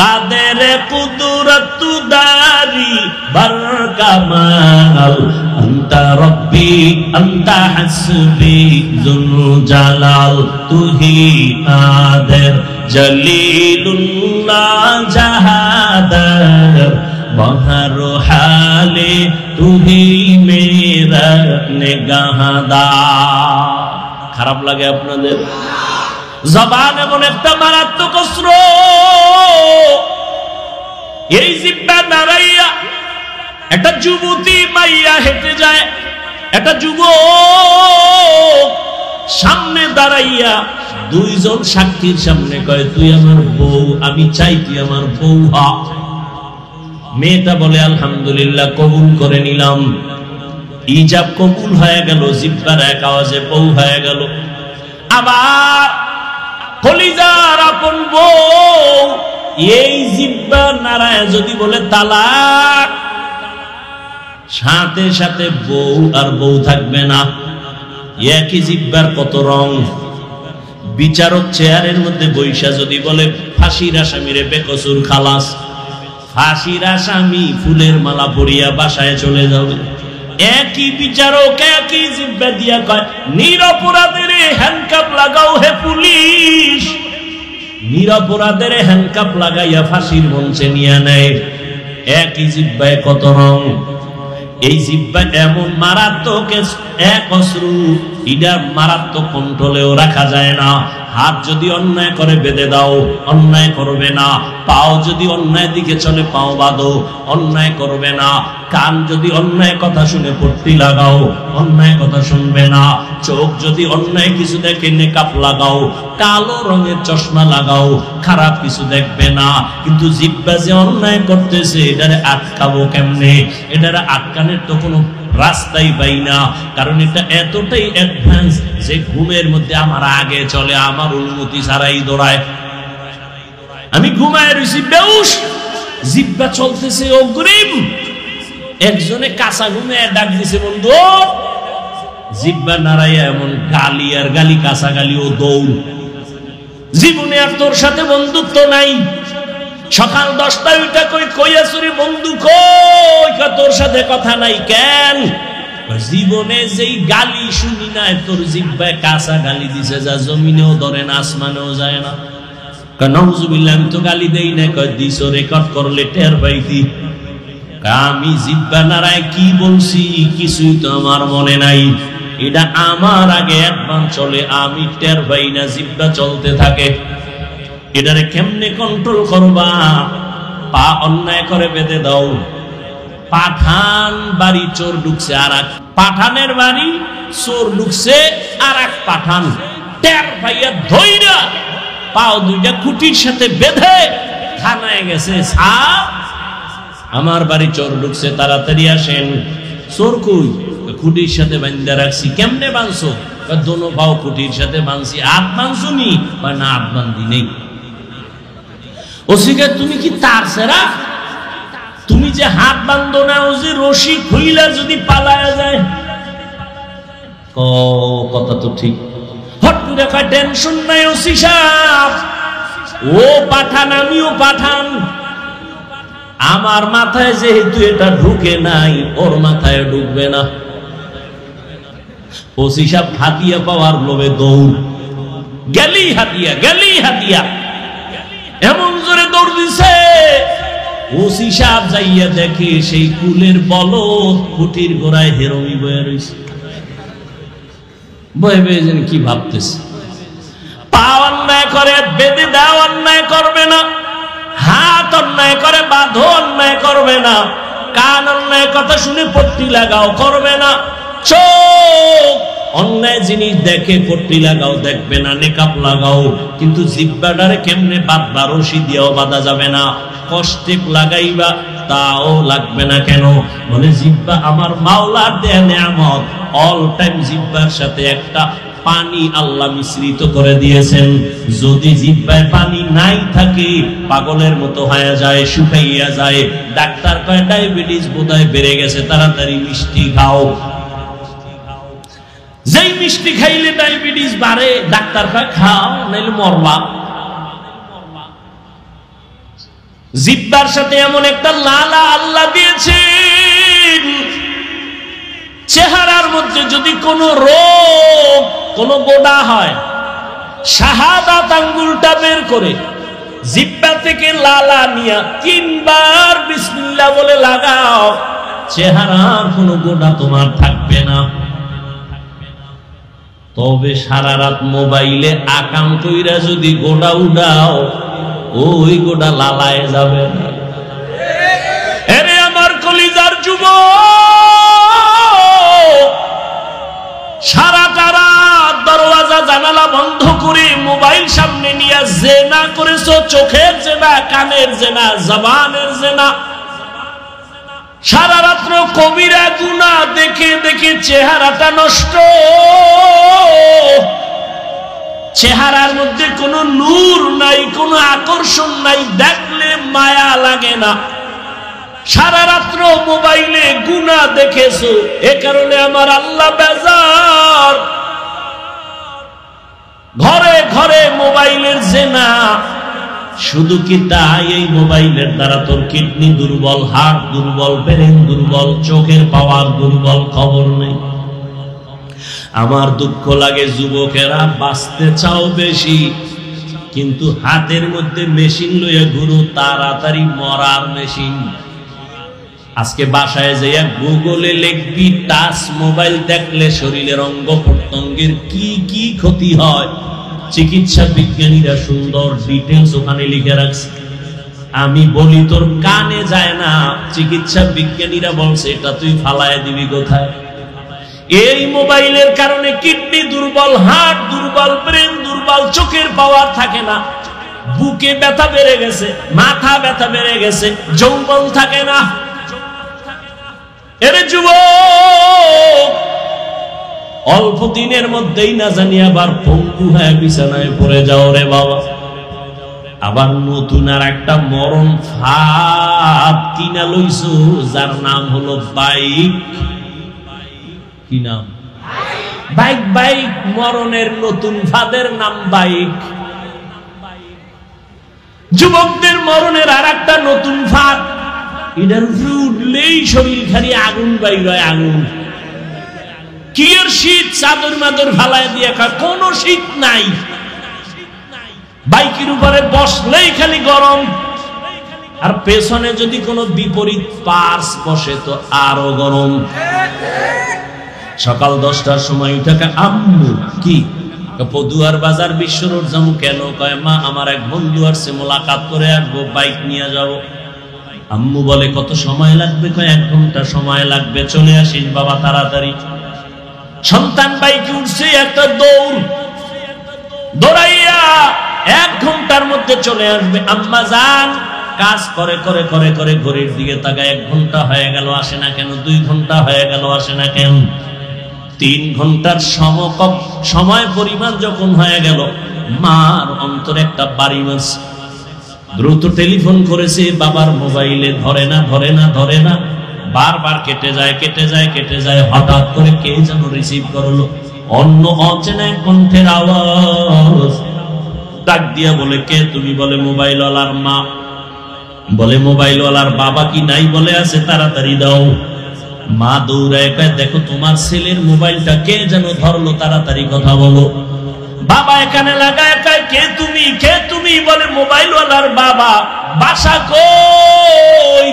কাদের কুদরত দারি বরকামাল, আনতা রব্বি আনতা হাসবি যুল জালাল, তুহি কাদের জলিলুল্লাহ জাহাদার, বহর হালে তুহি মেরা নিগাহদার। খারাপ লাগে আপনাদের? জবান এমন একটা মারাত্মক অস্ত্র। এই জিহ্বা নাড়াইয়া একটা যুবতী মাইয়া হেঁটে যায়, একটা যুবক সামনে দাঁড়াইয়া দুইজন সাক্ষীর সামনে কয় তুই আমার বউ, আমি চাই তুই আমার বউ হ। মেয়েটা বলে আলহামদুলিল্লাহ, কবুল করে নিলাম। ইজাব কবুল হয়ে গেল, জিহ্বার এক আওয়াজে বউ হয়ে গেল। আবার কলিজার আপন বউ, এই জিহ্বা নারায় যদি বলে তালাক, সাথে সাথে বউ আর বউ থাকবে না। একই জিহ্বার কত রং। বিচারক চেয়ারের মধ্যে বৈশা যদি বলে ফাঁসির আসামিরে বেকসুর খালাস, ফাঁসির আসামি ফুলের মালা পরিয়া বাসায় চলে যাবে। একই বিচারক একই জিহ্বা দিয়া কয় নিরপরাধের হ্যান্ডকাপ লাগাও হে পুলিশ, নিরপরাধের হ্যান্ডকাপ লাগাইয়া ফাঁসির মঞ্চে নিয়ে নেয়। একই জিহ্বায় কত রং। এই জিহ্বা এমন মারাত্মক এক অস্ত্র, এটা মারাত্মক কন্ট্রোলেও রাখা যায় না। হাত যদি অন্যায় করে বেঁধে দাও, অন্যায় করবে না। পাও যদি অন্যায় দিকে চলে, পাও বাঁধো, অন্যায় করবে না। কান যদি অন্যায় কথা শুনে পট্টি লাগাও, অন্যায় কথা শুনবে না। চোখ যদি অন্যায় কিছু দেখে নেকাপ লাগাও, কালো রঙের চশমা লাগাও, খারাপ কিছু দেখবে না। কিন্তু জিহ্বা যে অন্যায় করতেছে, এটারে আটকাবো কেমনে? এটারে আটকানোর তো কোনো রাস্তাই পাই না। কারণ এটা এতটাই অ্যাডভান্স যে ঘুমের মধ্যে আমার আগে চলে, আমার অনুমতি ছাড়াই দৌড়ায়। আমি ঘুমায় রয়েছি বেউস, জিহ্বা চলতেছে অগ্রিম। একজনে কাঁচা ঘুমে ডাক দিছে, বন্ধু। জিহ্বা নাড়াইয়া এমন গালি আর গালি, কাঁচা গালি ও দৌড়। জীবনে আর তোর সাথে বন্ধুত্ব নাই। সকাল 10টায় ওইটা কইয়াছুরি বন্ধু কই, তোর সাথে কথা নাই কেন? জীবনে যেই গালি শুনি না, তোর জিহ্বায় কাঁচা গালি দিছে, যা জমিনেও ধরে না, আসমানেও যায় না। নাউজুবিল্লাহ, আমি তো গালি দেই না। কয় দিছ, রেকর্ড করলে টের পাইতি। আমি জিহ্বা নাড়ায় কি বলছি কিছুই তো আমার মনে নাই। এটা আমার আগে অ্যাডভান্স চলে, আমি টের পাই না, জিহ্বা চলতে থাকে। এটারে কেমনে কন্ট্রোল করবা? পা অন্যায় করে বেঁধে দাও। পাঠান বাড়ি চোর ঢুকছে, আর এক পাঠানের বাড়ি চোর ঢুকছে, আর এক পাঠান টের পাইয়া ধইরা পাও দুইটা খুঁটির সাথে বেঁধে থানায় গেছে। আমার বাড়ি চোর ঢুকছে, তাড়াতাড়ি আসেন। চোর কই? খুঁটির সাথে বান্ধা রাখছি। কেমনে বাঁধছো? দোনো পাও খুঁটির সাথে বাঁধছি। হাত বাঁধছো নি? না, হাত বান্ধি নেই। ওসিকে তুমি কি তার সেরা? তুমি যে হাত বান্ধো না, ও যে রশি খুইলা যদি পালায়া যায়। কথা তো ঠিক। হট করে কয় টেনশন নাই ওসি সাহেব, ও পাঠান আমিও পাঠান। আমার মাথায় যেহেতু এটা ঢুকে নাই, ওর মাথায় ঢুকবে না। ওসি সাহেব হাতিয়া পাওয়ার লোভে দৌড়। গেলি হাতিয়া, গেলি হাতিয়া, এমন জোরে দৌড় দিছে। ওসি সাহেব যাইয়া দেখে সেই কুলের বলদ খুঁটির গোড়ায় হেরোমি বয়ে রয়েছে। বয়ে বয়ে যেন কি ভাবতেছে। পা অন্যায় করে বেঁধে দাও, অন্যায় করবে না। হাত অন্যায় করে বাঁধো, অন্যায় করবে না। কান অন্যায় কথা শুনে পট্টি লাগাও, করবে না। চোখ অন্যায় জিনিস দেখে পট্টি লাগাও, দেখবে না। নেকাপ লাগাও। কিন্তু জিহ্বাটারে কেমনে বাঁধবা? রশি দিয়েও বাঁধা যাবে না। কষ্টে লাগাইবা, তাও লাগবে না। কেন? বলে জিহ্বা আমার মাওলার দেয়া নিয়ামত। অল টাইম জিহ্বার সাথে একটা পানি আল্লাহ মিশ্রিত করে দিয়েছেন। যদি জিহ্বায় পানি নাই থাকে, পাগলের মতো হয়ে যায়, শুকাইয়া যায়। ডাক্তার কয় ডায়াবেটিস বোধহয় বেড়ে গেছে, তাড়াতাড়ি মিষ্টি খাও। যেই মিষ্টি খাইলে ডায়াবেটিস বাড়ে, ডাক্তার কয় খাও, নাইলে মরবা। জিহ্বার সাথে এমন একটা লালা আল্লাহ দিয়েছেন, চেহারার মধ্যে যদি কোনো রোগ, কোনো গোডা হয়, শাহাদাত আঙ্গুলটা বের করে জিহ্বা থেকে লালা নিয়া 3 বার বিসমিল্লাহ বলে লাগাও, চেহারার কোনো গোডা তোমার থাকবে না। তবে সারা রাত মোবাইলে আকাম কইরা যদি গোডা উড়াও, ওই গোডা লালায় যাবে না। এরে আমার কলিজার যুবক, সারাটা রাত দরওয়াজা জানালা বন্ধ করে মোবাইল সামনে নিয়ে জেনা করেছো, চোখের জেনা, কানের জেনা, জবানের জেনা। সারা রাত্র কবিরা গুনাহ দেখে দেখে চেহারাটা নষ্ট, চেহারার মধ্যে কোনো নূর নাই, কোনো আকর্ষণ নাই, দেখলে মায়া লাগে না। সারা রাত্র মোবাইলে গুনাহ দেখেছো, এ কারণে আমার আল্লাহ বেজার। ঘরে ঘরে মোবাইলের জেনা। শুধু কি তাই, এই মোবাইলের দ্বারা তোর কিডনি দুর্বল, হার্ট দুর্বল, ব্রেন দুর্বল, চোখের পাওয়ার দুর্বল, খবর নেই। আমার দুঃখ লাগে, যুবকেরা বাঁচতে চাও বেশি, কিন্তু হাতের মধ্যে মেশিন লইয়া ঘুরো, তাড়াতাড়ি মরার মেশিন। আজকে বাসায় যাইয়া গুগলে লিখবি টাচ মোবাইল দেখলে শরীরের অঙ্গ প্রত্যঙ্গের কি কি ক্ষতি হয়, চিকিৎসা বিজ্ঞানীরা সুন্দর ডিটেলস ওখানে লিখে রাখছে। আমি বলি তোর কানে যায় না, চিকিৎসা বিজ্ঞানীরা বলছে এটা তুই ফালায় দিবি কোথায়। এই মোবাইলের কারণে কিডনি দুর্বল, হার্ট দুর্বল, ব্রেন দুর্বল, চোখের পাওয়ার থাকে না, বুকে ব্যথা বেড়ে গেছে, মাথা ব্যথা বেড়ে গেছে, যৌবন থাকে না। এরে যুবক, অল্প দিনের মধ্যেই না জানি আবার পঙ্গু হয়ে বিছানায় পড়ে যাও রে বাবা। আবার নতুন আর একটা মরণ ফাঁদ কিনা লইছো, যার নাম হলো বাইক। কি নাম? বাইক। বাইক মরণের নতুন ফাঁদের নাম বাইক। যুবকদের মরণের আর একটা নতুন ফাঁদ, এটার উপরে উঠলেই শরীর খালি আগুন বাইর হয়, আগুন। কি এর শীত, চাদর মাদর ফালায় দিয়ে কোন শীত নাই। বাইকের উপরে বসলেই খালি গরম, আর পেছনে যদি কোনো বিপরীত পার্স বসে তো আরো গরম। সকাল 10টার সময় উঠে আম্মু কি পদুয়ার বাজার বিশ্ব রোড যাবো। কেন? কয় মা আমার এক বন্ধু আসছে, মোলাকাত করে আসবো, বাইক নিয়ে যাব। আম্মু বলে কত সময় লাগবে? কয় 1 ঘন্টা সময় লাগবে। চলে আসিস বাবা তাড়াতাড়ি। সন্তান বাইকে উঠছে, একটা দৌড়, দৌড়াইয়া 1 ঘন্টার মধ্যে চলে আসবে। আম্মা যান কাজ করে করে করে করে ঘড়ির দিকে তাকায়, 1 ঘন্টা হয়ে গেল আসে না কেন? 2 ঘন্টা হয়ে গেল আসে না কেন? 3 ঘন্টার সময় পরিমাণ যখন হয়ে গেল, মার অন্তরে একটা বাড়ি মাছ। দ্রুত টেলিফোন করেছে, বাবার মোবাইলে ধরে না ধরে না ধরে না, বারবার কেটে যায় কেটে যায় কেটে যায়। হঠাৎ করে কে যেন রিসিভ করলো, অন্য অচেনা কণ্ঠের আওয়াজ। ডাক দিয়া বলে কে তুমি? বলে মোবাইলওয়ালার মা। বলে মোবাইলওয়ালার বাবা কি নাই? বলে আছে, তাড়াতাড়ি দাও। মা দৌড়ায় কয় দেখো তোমার ছেলের মোবাইলটা কে যেন ধরলো, তাড়াতাড়ি কথা বলো। বাবা এখানে লাগায় কয় কে তুমি? কে তুমি? বলে মোবাইলওয়ালার বাবা। বাসা কই?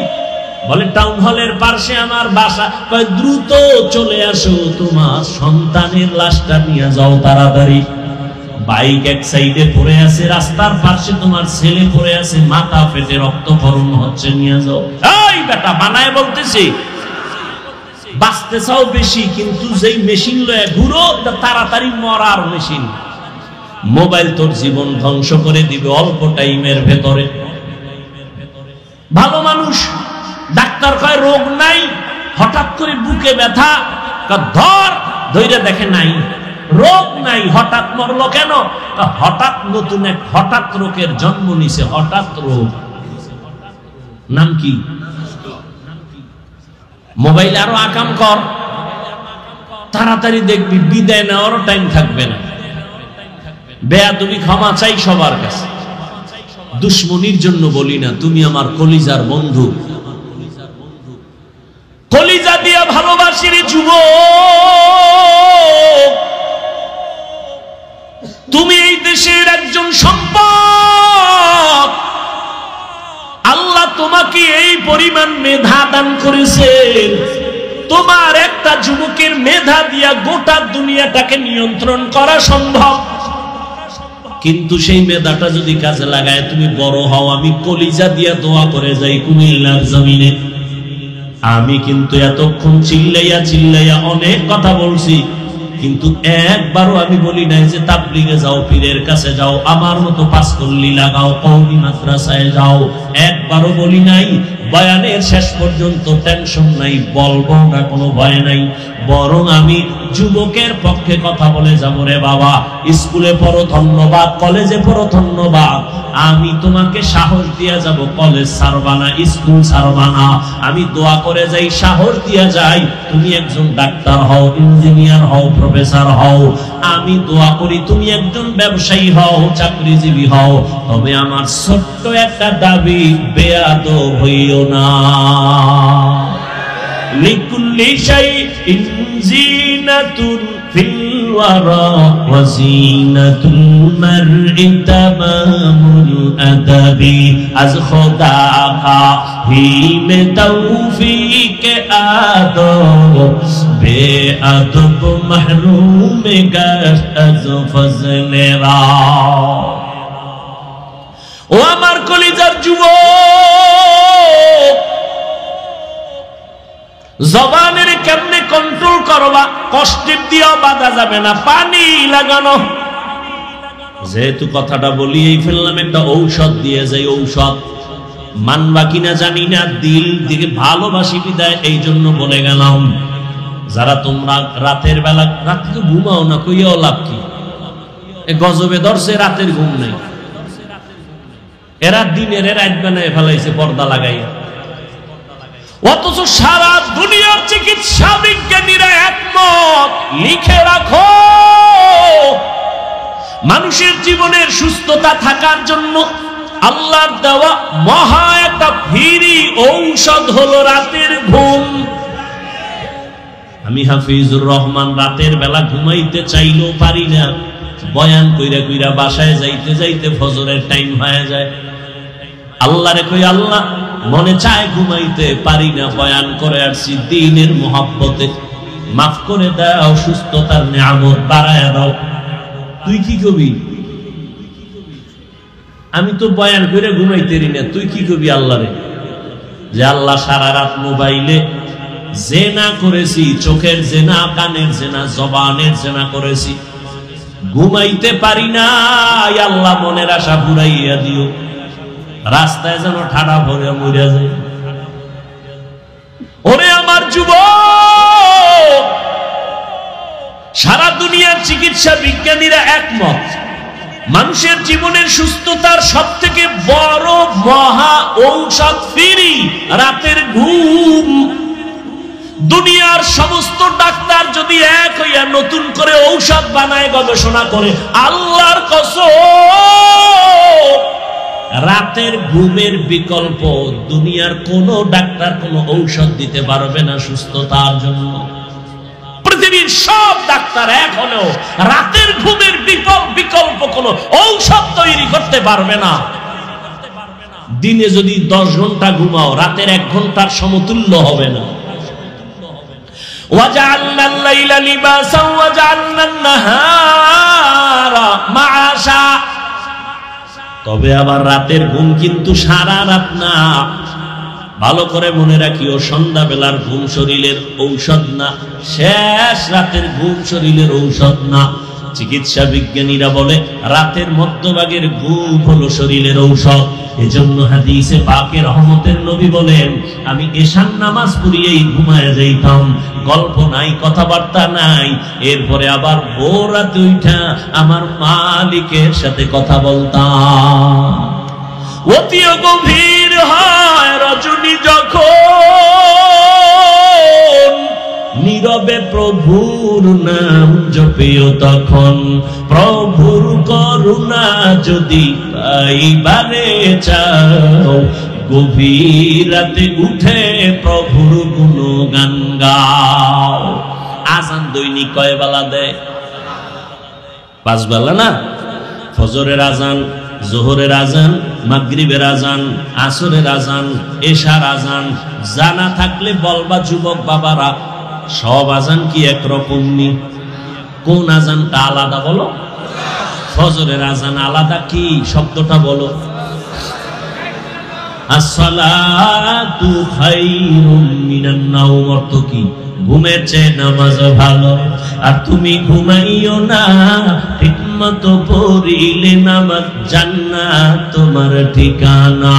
বলে টাউন হলের পাশে আমার বাসা। কয় দ্রুত চলে আসো, তোমার সন্তানের লাশটা নিয়ে যাও তাড়াতাড়ি। বাইক এক সাইডে পড়ে আছে, রাস্তার পাশে তোমার ছেলে পড়ে আছে, মাথা ফেটে রক্তক্ষরণ হচ্ছে, নিয়ে যাও। এই বেটা বানায় বলতেছি, বাঁচতে চাও বেশি, কিন্তু যেই মেশিন লয়ে ঘুরো এটা তাড়াতাড়ি মরার মেশিন। মোবাইল তোর জীবন ধ্বংস করে দিবে অল্প টাইমের ভেতরে। ভালো মানুষ, ডাক্তার কয় রোগ নাই, হঠাৎ করে বুকে ব্যথা, ধরে দেখে নাই, রোগ নাই, হঠাৎ মরলো কেন? হঠাৎ নতুন এক হঠাৎ রোগের জন্ম নিছে। হঠাৎ রোগ নাম কি? মোবাইল আরো আকাম কর, তাড়াতাড়ি দেখবি বিদায় নেওয়ারও টাইম থাকবে না। বেয়াদবি ক্ষমা চাই সবার কাছে, দুশ্মনির জন্য বলি না, তুমি আমার কলিজার বন্ধু, কলিজা দিয়া ভালোবাসি রে যুবক। তুমি এই দেশের একজন সম্পদ। আল্লাহ তোমাকে এই পরিমাণ মেধা দান করেছেন, তোমার একটা যুবকের মেধা দিয়া গোটা দুনিয়াটাকে নিয়ন্ত্রণ করা সম্ভব। কিন্তু সেই মেধাটা যদি কাজে লাগায় তুমি বড় হও, আমি কলিজা দিয়া দোয়া করে যাই কুমিল্লার জমিনে। আমি কিন্তু এতক্ষণ চিল্লাইয়া চিল্লাইয়া অনেক কথা বলছি, কিন্তু একবারও আমি বলি নাই যে তাবলিগে যাও, পীরের কাছে যাও, আমার মতো পাঁচকল্লি লাগাও, কওমি মাদ্রাসায় যাও, একবারও বলি নাই। বয়ানের শেষ পর্যন্ত টেনশন নাই, বলবো না, কোনো ভয় নাই। বরং আমি যুবকের পক্ষে কথা বলে যাবো রে বাবা। স্কুলে পড়ো ধন্যবাদ, কলেজে পড়ো ধন্যবাদ, আমি তোমাকে সাহস দিয়া যাব, কলেজ ছাড়বা না, স্কুল ছাড়বা না। আমি দোয়া করে যাই, সাহস দিয়া যাই, তুমি একজন ডাক্তার হও, ইঞ্জিনিয়ার হও, প্রফেসর হও। আমি দোয়া করি তুমি একজন ব্যবসায়ী হও, চাকরিজীবী হও। তবে আমার ছোট্ট একটা দাবি, বেয়াদব হইও না। লিকুল্লি শাইইন জিনাতুন ফিল ওয়ারা ওয়া জিনাতুল মারই তামামুল আদাবি। আজ খোদা কা হিমে তৌফিক আদব, বেআদব মাহরুম গশত আজ ফজলে রা। ও আমার কলিজার যুবক, জবানের কেমনে কন্ট্রোল করবা? কষ্টের দিয়েও বাধা যাবে না, পানি লাগানো। যেহেতু কথাটা বলিয়েই ফেললাম, একটা ঔষধ দিয়ে যাই। ঔষধ মানবা কিনা জানি না, দিল দিকে ভালোবাসি বিদায় এই জন্য বলে গেলাম। যারা তোমরা রাতের বেলা, রাত থেকে ঘুমাও না, কইয়াও লাভ কি? গজবে ধরছে, রাতের ঘুম নেই। এরা দিনের রাত বানায় ফেলাইছে পর্দা লাগাইয়া। অথচ সারা দুনিয়ার চিকিৎসা বিজ্ঞানীরা একমত, লিখে রাখো, মানুষের জীবনের সুস্থতা থাকার জন্য আল্লাহর দেওয়া মহা একটা ফ্রি ঔষধ হলো রাতের ঘুম। আমি হাফিজুর রহমান রাতের বেলা ঘুমাইতে চাইলেও পারি না। বয়ান কইরা কইরা বাসায় যাইতে যাইতে ফজরের টাইম হয়ে যায়। আল্লাহরে কই, আল্লাহ মনে চায় ঘুমাইতে পারি না, বয়ান করে আসছি দ্বীনের মোহাব্বতে, মাফ করে দাও, সুস্থতার নিয়ামত বাড়ায়া দাও। তুই কি কবি? আমি তো বয়ান করে ঘুমাইতেরি না, তুই কি কবি আল্লাহরে? যে আল্লাহ সারা রাত মোবাইলে জেনা করেছি, চোখের জেনা, কানের জেনা, জবানের জেনা করেছি, ঘুমাইতে পারি না। আল্লাহ মনের আশা পুরাইয়া দিও, রাস্তায় যেন ঠাডা ভরে মরিয়া যায়। ওরে আমার যুবক, সারা দুনিয়ার চিকিৎসা বিজ্ঞানীরা একমত, মানুষের জীবনের সুস্থতার সবথেকে বড় মহা ঔষধ ফ্রি রাতের ঘুম। দুনিয়ার সমস্ত ডাক্তার যদি এক হইয়া নতুন করে ঔষধ বানায়, গবেষণা করে, আল্লাহর কসম রাতের ঘুমের বিকল্প দুনিয়ার কোন ডাক্তার কোন ঔষধ দিতে পারবে না সুস্থতার জন্য। পৃথিবীর সব ডাক্তার এক হলেও রাতের ঘুমের বিকল্প কোন ঔষধ তৈরি করতে পারবে না। দিনে যদি 10 ঘন্টা ঘুমাও, রাতের 1 ঘন্টার সমতুল্য হবে না। وَجَعَلْنَا اللَّيْلَ لِبَاسًا وَجَعَلْنَا النَّهَارَ مَعَاشًا। তবে আবার রাতের ঘুম কিন্তু সারা রাত না। ভালো করে মনে রাখিও, সন্ধ্যাবেলার ঘুম শরীরের ঔষধ না, শেষ রাতের ঘুম শরীরের ঔষধ না। চিকিৎসা বিজ্ঞানীরা বলে রাতের মধ্যভাগের ঘুম হলো শরীরের ঔষধ। এজন্য হাদিসে পাকে রহমতের নবী বলেন, আমি এশার নামাজ পড়িয়েই ঘুমায় যাইতাম, গল্প নাই, কথাবার্তা নাই, এরপরে আবার ভোর রাতে উঠা আমার মালিকের সাথে কথা বলতাম। অতি গভীর হয় রজনী যখন, নীরবে প্রভুর নাম জপিও তখন, প্রভুর করুণা যদি পাইবারে চাও, গভীর রাতে উঠে প্রভুর গুণগান গাও। আজান দৈনিক কয় বেলা দেয়? 5 বেলা না? ফজরের আজান, জোহরের আজান, মাগরিবের আজান, আসরের আজান, এশার আজান। জানা থাকলে বলবা যুবক বাবারা, সব আজান কি একরকম নি? কোন আজানটা আলাদা বলো? ফজরের আজান আলাদা, কি শব্দটা বলো? আসসালাতু খায়রুম মিনান নাওম, অর্থ কি? ঘুমের চেয়ে নামাজ ভালো। আর তুমি ঘুমাইও না, ঠিকমতো পড়িলে নামাজ জান্নাত তোমার ঠিকানা।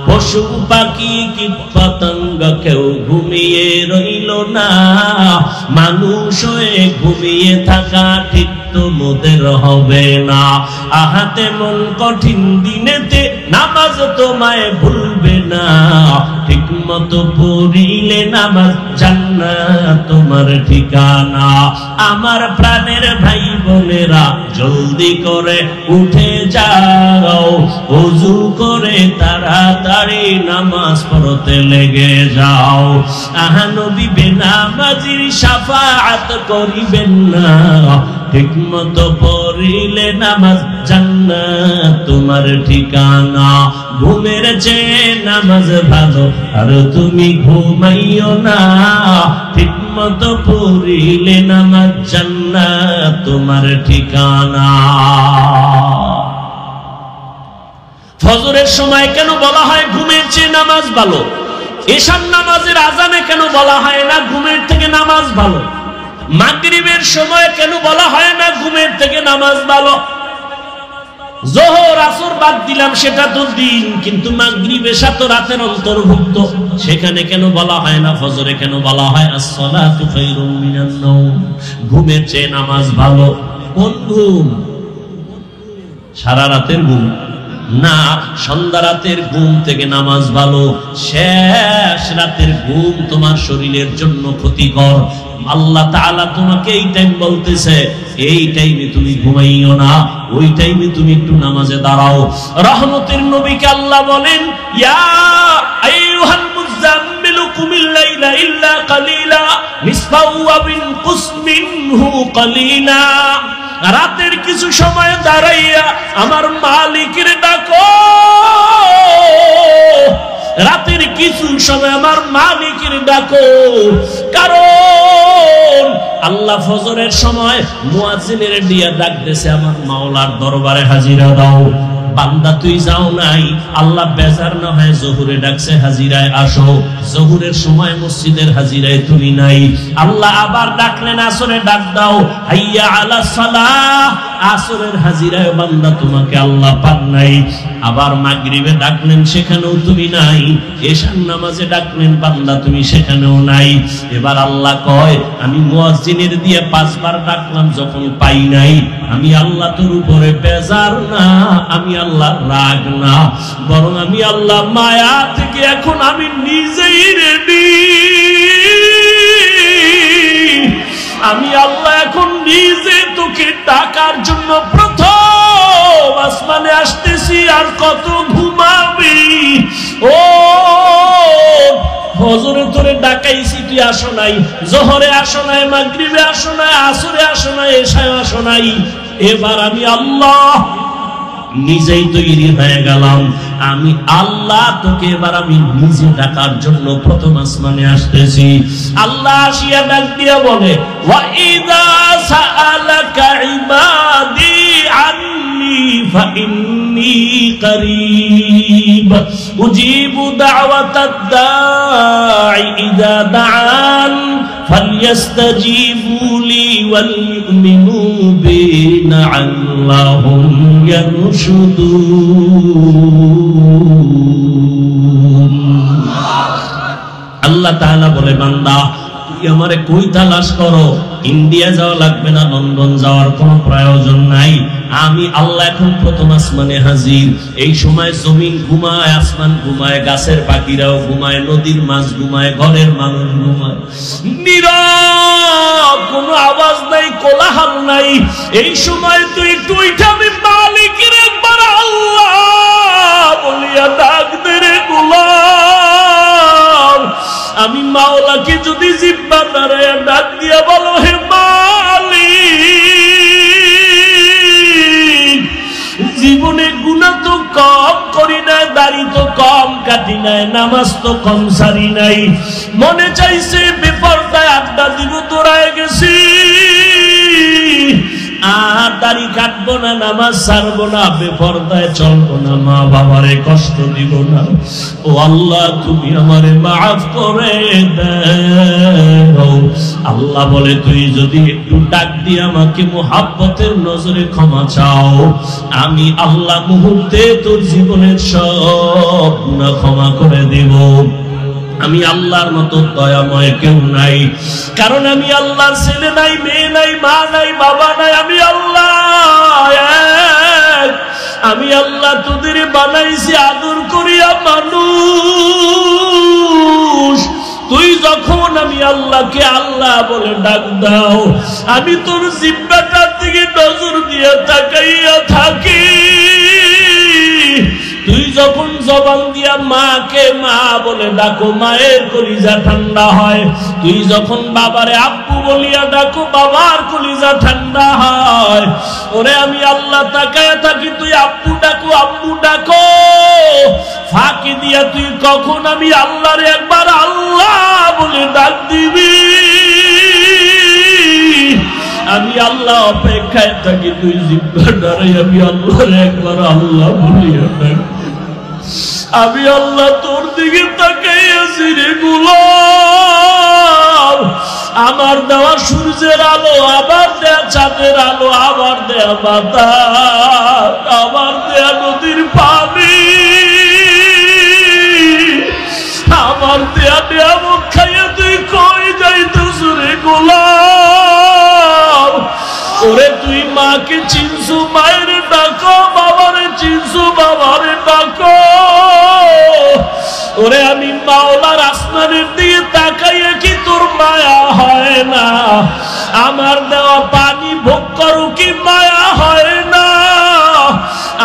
পশু পাখি কীট পতঙ্গ কেউ ঘুমিয়ে রইল না, মানুষ হয়ে ঘুমিয়ে থাকা ঠিক তো মোদের হবে না। আহাতে মন কঠিন দিনেতে নামাজ তোমায় ভুলবে না, ঠিক মতো পড়িলে নামাজ জান্নাত তোমার ঠিকানা। আমার প্রাণের ভাই বোনেরা জলদি করে উঠে যাও, ওযু করে তাড়াতাড়ি নামাজ পড়তে লেগে যাও। আহা নবী বেনামাজির শাফাআত করিবেন না, ঠিক মতো পড়িলে নামাজ জান্নাত তোমার ঠিকানা। ঘুমের চেয়ে নামাজ ভালো আর তুমি ঘুমাইও না, ঠিক মতো পড়িলে নামাজ জান্নাত তোমার ঠিকানা। ফজরের সময় কেন বলা হয় ঘুমের চেয়ে নামাজ ভালো? এশার নামাজের আজানে কেন বলা হয় না ঘুমের থেকে নামাজ ভালো? মাগরিবের সময় কেন বলা হয় না ঘুমের থেকে নামাজ ভালো? যোহর আসর বাদ দিলাম সেটা তো দিন, কিন্তু মাগরিব এশা তো রাতের অন্তর্ভুক্ত, সেখানে কেন বলা হয় না ফজরে কেন বলা হয় as-সালাতু খায়রুম মিনান নাওম? ঘুমের চেয়ে নামাজ ভালো। কোন ঘুম? সারা রাতের ঘুম না, সন্ধ্যা রাতের ঘুম থেকে নামাজ ভালো। শেষ রাতের ঘুম তোমার শরীরের জন্য ক্ষতিকর। আল্লাহ তাআলা তোমাকে এই টাইম বলতেছে, এই টাইমে তুমি ঘুমাইও না, ওই টাইমে তুমি একটু নামাজে দাঁড়াও। রহমতের নবীকে আল্লাহ বলেন, ইয়া আইয়ুহাল মুযাম্মিলু কুমিল লাইলা ইল্লা কালিলা নিসফাহু ওয়া বিনকুস মিনহু কালিলা। রাতের কিছু সময় দাঁড়াইয়া আমার মালিকের ডাকো, রাতের কিছু সময় আমার মালিকের ডাকো। কারণ আল্লাহ ফজরের সময় মুয়াজ্জিনের দিয়া ডাকতেছে, আমার মাওলার দরবারে হাজিরা দাও। বান্দা তুই যাও নাই, আল্লাহ বেজার না হয় জোহরে ডাকছে হাজিরায় আসো। জোহরের সময় মসজিদের হাজিরায় তুমি নাই, আল্লাহ আবার ডাকলেন আসরে ডাক দাও, হাইয়া আলা সালাহ। আসরের হাজিরায় বান্দা তোমাকে আল্লাহ পান নাই। আবার মাগরিবে ডাকলেন সেখানেও তুমি নাই, এশার নামাজে ডাকলেন বান্দা তুমি সেখানেও নাই। এবার আল্লাহ কয়, আমি মুয়াজ্জিনের দিয়ে 5 বার ডাকলাম, যখন পাই নাই, আমি আল্লাহ তোর উপরে বেজার না, আমি আল্লাহ রাগ না, বরং আমি আল্লাহ মায়া থেকে এখন আমি নিজেই রেডি। আমি আল্লাহ এখন নিজে তোকে ডাকার জন্য প্রথম আসমানে আসতেছি। আর কত ঘুমাবি? ও ফজরে তোরে ডাকাইছি, তুই আসো নাই, জোহরে আসো নাই, মাগরিবে আসো নাই, আসরে আসো নাই, এশায় আসো নাই। এবার আমি আল্লাহ নিজেই তৈরি হয়ে গেলাম, আমি আল্লাহ তোকে এবার আমি নিজে ডাকার জন্য প্রথম আসমানে আসতেছি। আল্লাহ আসিয়া ডাক দিয়া বলে, ওয়া ইযা সাআলাকা ইবাদি আন্নী ফাইন্নী করিব উজিবু দাওয়াতাদ দাঈ ইযা দাআন ফালইস্তাজিবু লি ওয়াল ইউমিনু বি লাআল্লাহুম ইয়ারশুদুন। আল্লাহ তাআলা বলে, বান্দা তুই আমারে কই তালাশ করো? ইন্ডিয়া যাওয়া লাগবে না, লন্ডন যাওয়ার কোনো প্রয়োজন নাই। আমি আল্লাহ এখন প্রথম আসমানে হাজির। এই সময় জমিন ঘুমায়, আসমান ঘুমায়, গাছের পাখিরাও ঘুমায়, নদীর মাছ ঘুমায়, ঘরের মানুষ ঘুমায়, নীরব, কোনো আওয়াজ নাই, কোলাহল নাই। এই সময় তুই একটু উঠে আমি মালিকের একবার আল্লাহ বলিয়া ডাক দে রে গোলাম। আমি মাওলাকে যদি জিব্বা দাঁড়ায় ডাক দিয়া বলো, হে মালিক, জীবনে গুনাহ তো কম করি না, দাড়ি তো কম কাটি নাই, নামাজ তো কম সারি নাই, মনে চাইছে বেপরদায় আড্ডা দিব, দৌড়ায় গেছি, আর দাড়ি কাটবো না, নামাজ ছাড়বো না, বেপরদায় চলবো না, মা বাবারে কষ্ট দিব না। ও আল্লাহ, তুমি আমারে মাফ করে দাও। আল্লাহ বলে, তুই যদি একটু ডাক দিয়ে আমাকে মুহাব্বতের নজরে ক্ষমা চাও, আমি আল্লাহ মুহূর্তে তোর জীবনের সব গুনাহ ক্ষমা করে দেব। আমি আল্লাহর মতো দয়াময় কেউ নাই, কারণ আমি আল্লাহর ছেলে নাই, মেয়ে নাই, মা নাই, বাবা নাই, আমি আল্লাহ এক। আমি আল্লাহ তোদের বানাইছি আদর করিয়া মানুষ। তুই যখন আমি আল্লাহকে আল্লাহ বলে ডাক দাও, আমি তোর জিহ্বাটার দিকে নজর দিয়ে তাকাইয়া থাকি। তুই যখন জবান দিয়া মাকে মা বলে ডাকো, মায়ের কলিজা ঠান্ডা হয়। তুই যখন বাবারে আব্বু বলিয়া ডাকো, বাবার কলিজা ঠান্ডা হয়। ওরে আমি আল্লাহ তাকায়া থাকি, তুই আব্বু ডাকো, আব্বু ডাকো। ফাঁকি দিয়া তুই কখন আমি আল্লাহরে একবার আল্লাহ বলে ডাক দিবি। আমি আল্লাহ অপেক্ষায় থাকি, তুই জিব্বা দাঁড়াই আমি আল্লাহরে একবার আল্লাহ বলিয়া ডাক। আমি আল্লাহ তোর দিকে তাকাইয়াছি রে গোলাম। আমার দেওয়া সূর্যের আলো, আবার দেয়া চাঁদের আলো, আবার দেয়া বাতাস, আবার দেয়া নদীর পানি, আমার দেয়া দেয়া মুখ খাইয়া তুই কই যাইতেছ রে গোলাম। ওরে তুই মাকে চিনছু, মায়ের ডাকো, বাবারে চিনছু, বাবারে ডাকো। ওরে আমি মাওলার আসমানের দিকে তাকাইয়া কি তোর মায়া হয় না? আমার দেওয়া পানি ভোগ করো কি মায়া হয় না?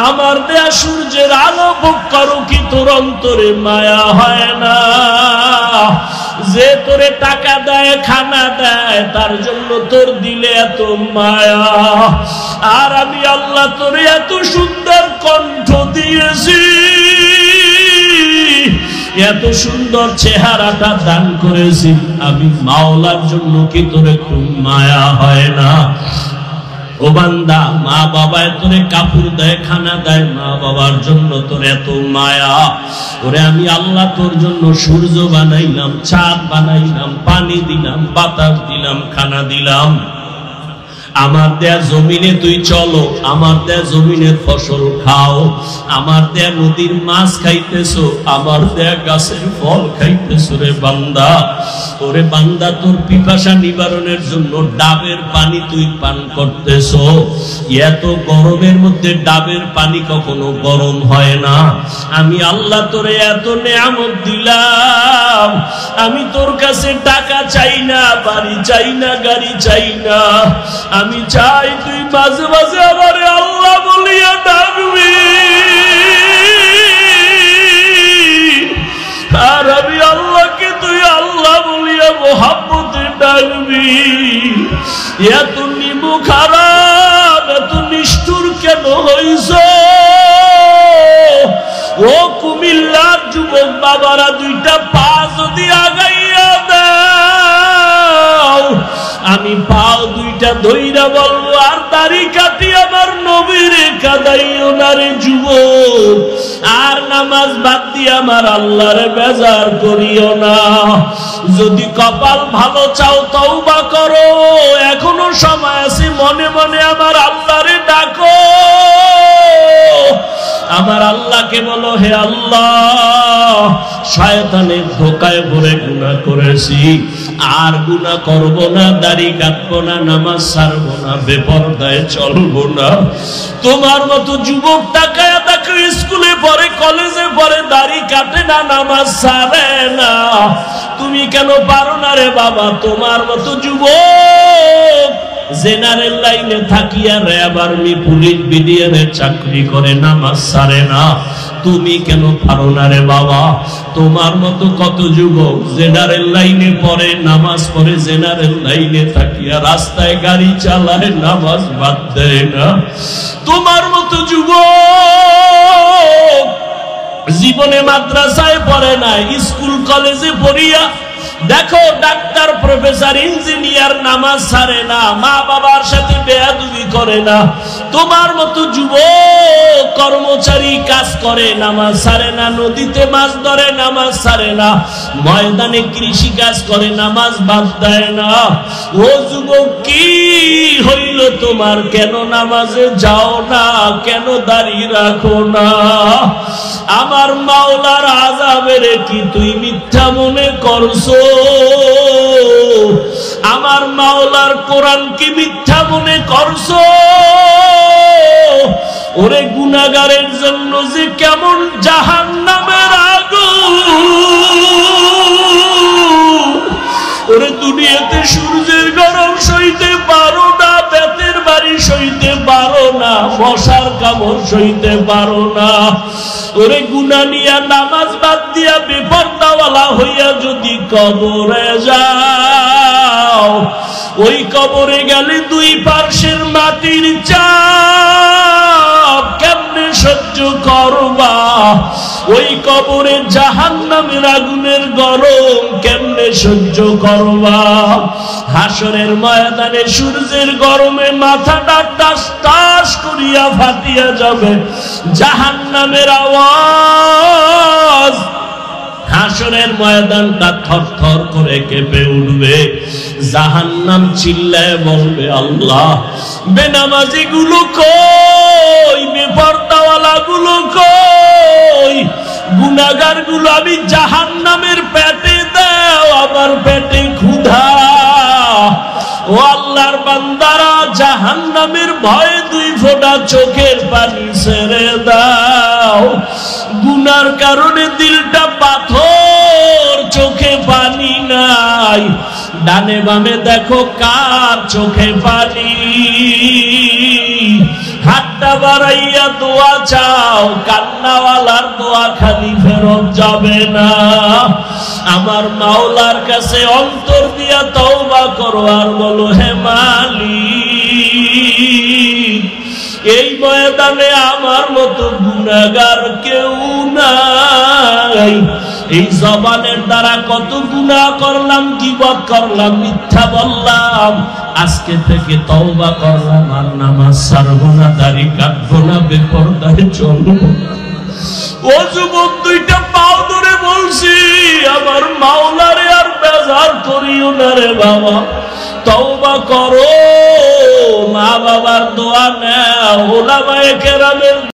আমার দেয়া সূর্যের আলো ভোগ করো কি তোর অন্তরে মায়া হয় না? যে তোরে টাকা দেয়, খানা দেয়, তার জন্য তোর দিলে এত মায়া। আর আমি আল্লাহ তোরে এত সুন্দর কণ্ঠ দিয়েছি, এত সুন্দর চেহারাটা দান করেছি, আমি মাওলার জন্য কি তোরে খুব মায়া হয় না? ও বান্দা, মা বাবায় তোরে কাপড় দেয়, খানা দেয়, মা বাবার জন্য তোর এত মায়া। ওরে আমি আল্লাহ তোর জন্য সূর্য বানাইলাম, চাঁদ বানাইলাম, পানি দিলাম, বাতাস দিলাম, খানা দিলাম। আমার দেয়া জমিনে তুই চলো, আমার দেয়া জমিনের ফসল খাও, আমার দেয়া নদীর মাছ খাইতেছো, আমার দেয়া গাছের ফল খাইতেছো রে বান্দা। ওরে বান্দা, তোর পিপাসা নিবারণের জন্য ডাবের পানি তুই পান করতেছো। এত গরমের মধ্যে ডাবের পানি কখনো গরম হয় না। আমি আল্লাহ তোরে এত নেয়ামত দিলাম, আমি তোর কাছে টাকা চাই না, বাড়ি চাই না, গাড়ি চাই না। আমি চাই তুই মাঝে মাঝে আমার আল্লাহ বলিয়া ডাকবি। আর আমি আল্লাহকে তুই আল্লাহ বলিয়া মোহাম্মতে ডাকবি। এত নিমু খারাপ, এত নিষ্ঠুর কেন হইছ? ও কুমিল্লার যুবক বাবারা, দুইটা পা যদি আগাইয়া দাও, আমি পাও দুইটা ধইরা বলবো, আর দাড়ি কাটি আমার নবীরে কাদাইও না রে যুবক। আর নামাজ বাদ দিয়ে আমার আল্লাহরে বেজার করিও না। যদি কপাল ভালো চাও তওবা করো, এখনো সময় আছে, মনে মনে আমার আল্লাহরে ডাকো। আমার আল্লাহকে বলো, হে আল্লাহ, শয়তানের ধোকায় পড়ে গুনাহ করেছি, আর গুনাহ করব না, দাড়ি কাটবো না, নামাজ ছাড়বো না, বেপরদায় চলবো না। তোমার মতো যুবক তাকায়া দেখো, স্কুলে পড়ে, কলেজে পড়ে, দাড়ি কাটে না, নামাজ ছাড়ে না। তুমি কেন পারো না রে বাবা? তোমার মতো যুবক জেনারেল লাইনে থাকিয়া র্যাব, আর্মি, পুলিশ, বিডিআরের চাকরি করে, নামাজ ছাড়ে না। তুমি কেন পারো না রে বাবা? তোমার মতো কত যুবক জেনারেল লাইনে পড়ে, নামাজ পড়ে, জেনারেল লাইনে থাকিয়া রাস্তায় গাড়ি চালায়, নামাজ বাদ দেয় না। তোমার মতো যুবক জীবনে মাদ্রাসায় পড়ে না, স্কুল কলেজে পড়িয়া দেখো ডাক্তার প্রফেসর ইঞ্জিনিয়ার নামাজ ছাড়ে না, মা বাবার সাথে বেয়াদবি করে না। তোমার মতো যুবক কর্মচারী কাজ করে, নামাজ ছাড়ে না। নদীতে মাছ ধরে, নামাজ ছাড়ে না। ময়দানে কৃষি কাজ করে, নামাজ বাদ দেয় না। ও যুবক কি হইল তোমার? কেন নামাজে যাও না? কেন দাঁড়িয়ে রাখো না? আমার মাওলার আযাবের কি তুই মিথ্যা মনে করছো? আমার মাওলার কোরআন কি মিথ্যা মনে করছো? ওরে গুনাহগারের জন্য যে কেমন জাহান্নামের আগুন। ওরে দুনিয়াতে সূর্যের গরম সইতে পারো না, বেতের বাড়ি সইতে পারো না, মশার কামড় সইতে পারো না। ওরে গুনাহ নিয়া নামাজ বাদ দিয়া বেপরদাওয়ালা হইয়া যদি কবরে যাও, ওই কবরে গেলে দুই পার্শ্বের মাটির চাপ কেমনে সহ্য করবা? ওই কবরে জাহান্নামের আগুনের গরম কেমনে সহ্য করবা? হাসরের ময়দানে সূর্যের গরমে মাথাটা টাস টাস করিয়া ফাটিয়া যাবে, জাহান্নামের আওয়াজ। হাসরের ময়দানটা থরথর করে কেঁপে উঠবে, জাহান্নাম চিল্লায় বলবে আল্লাহ, বেনামাজি গুলো কই? বেপরদাওয়ালা গুলো কই? গুনাহগার গুলো আমি জাহান্নামের পেটে দাও, আমার পেটে ক্ষুধা। ও আল্লাহর বান্দারা, জাহান্নামের ভয়ে দুই ফোঁটা চোখের পানি ছেড়ে দাও। গুনার কারণে দিলটা পাথর, চোখে পানি নাই। ডানে বামে দেখো কার চোখে পানি। হাতটা বাড়াইয়া দোয়া চাও, কান্নাওয়ালার দোয়া খালি ফেরত যাবে না। আমার মাওলার কাছে অন্তর দিয়া তওবা করো আর বলো, হে মালিক, এই ময়দানে আমার মতো গুনাহগার কেউ নাই। এই জবানের দ্বারা কত গুনাহ করলাম, গীবত করলাম, মিথ্যা বললাম। আজকে থেকে তওবা করলাম, আর নামাজ ছাড়বো না, দাড়ি কাটবো না, বেপরদায় চলবো না। ও যুবক, দুইটা পাও ধরে বলছি, আমার মাওলারে আর বেজার করিও না রে বাবা। তওবা করো, মা বাবার দোয়া নাও, ওলামায়ে কেরামের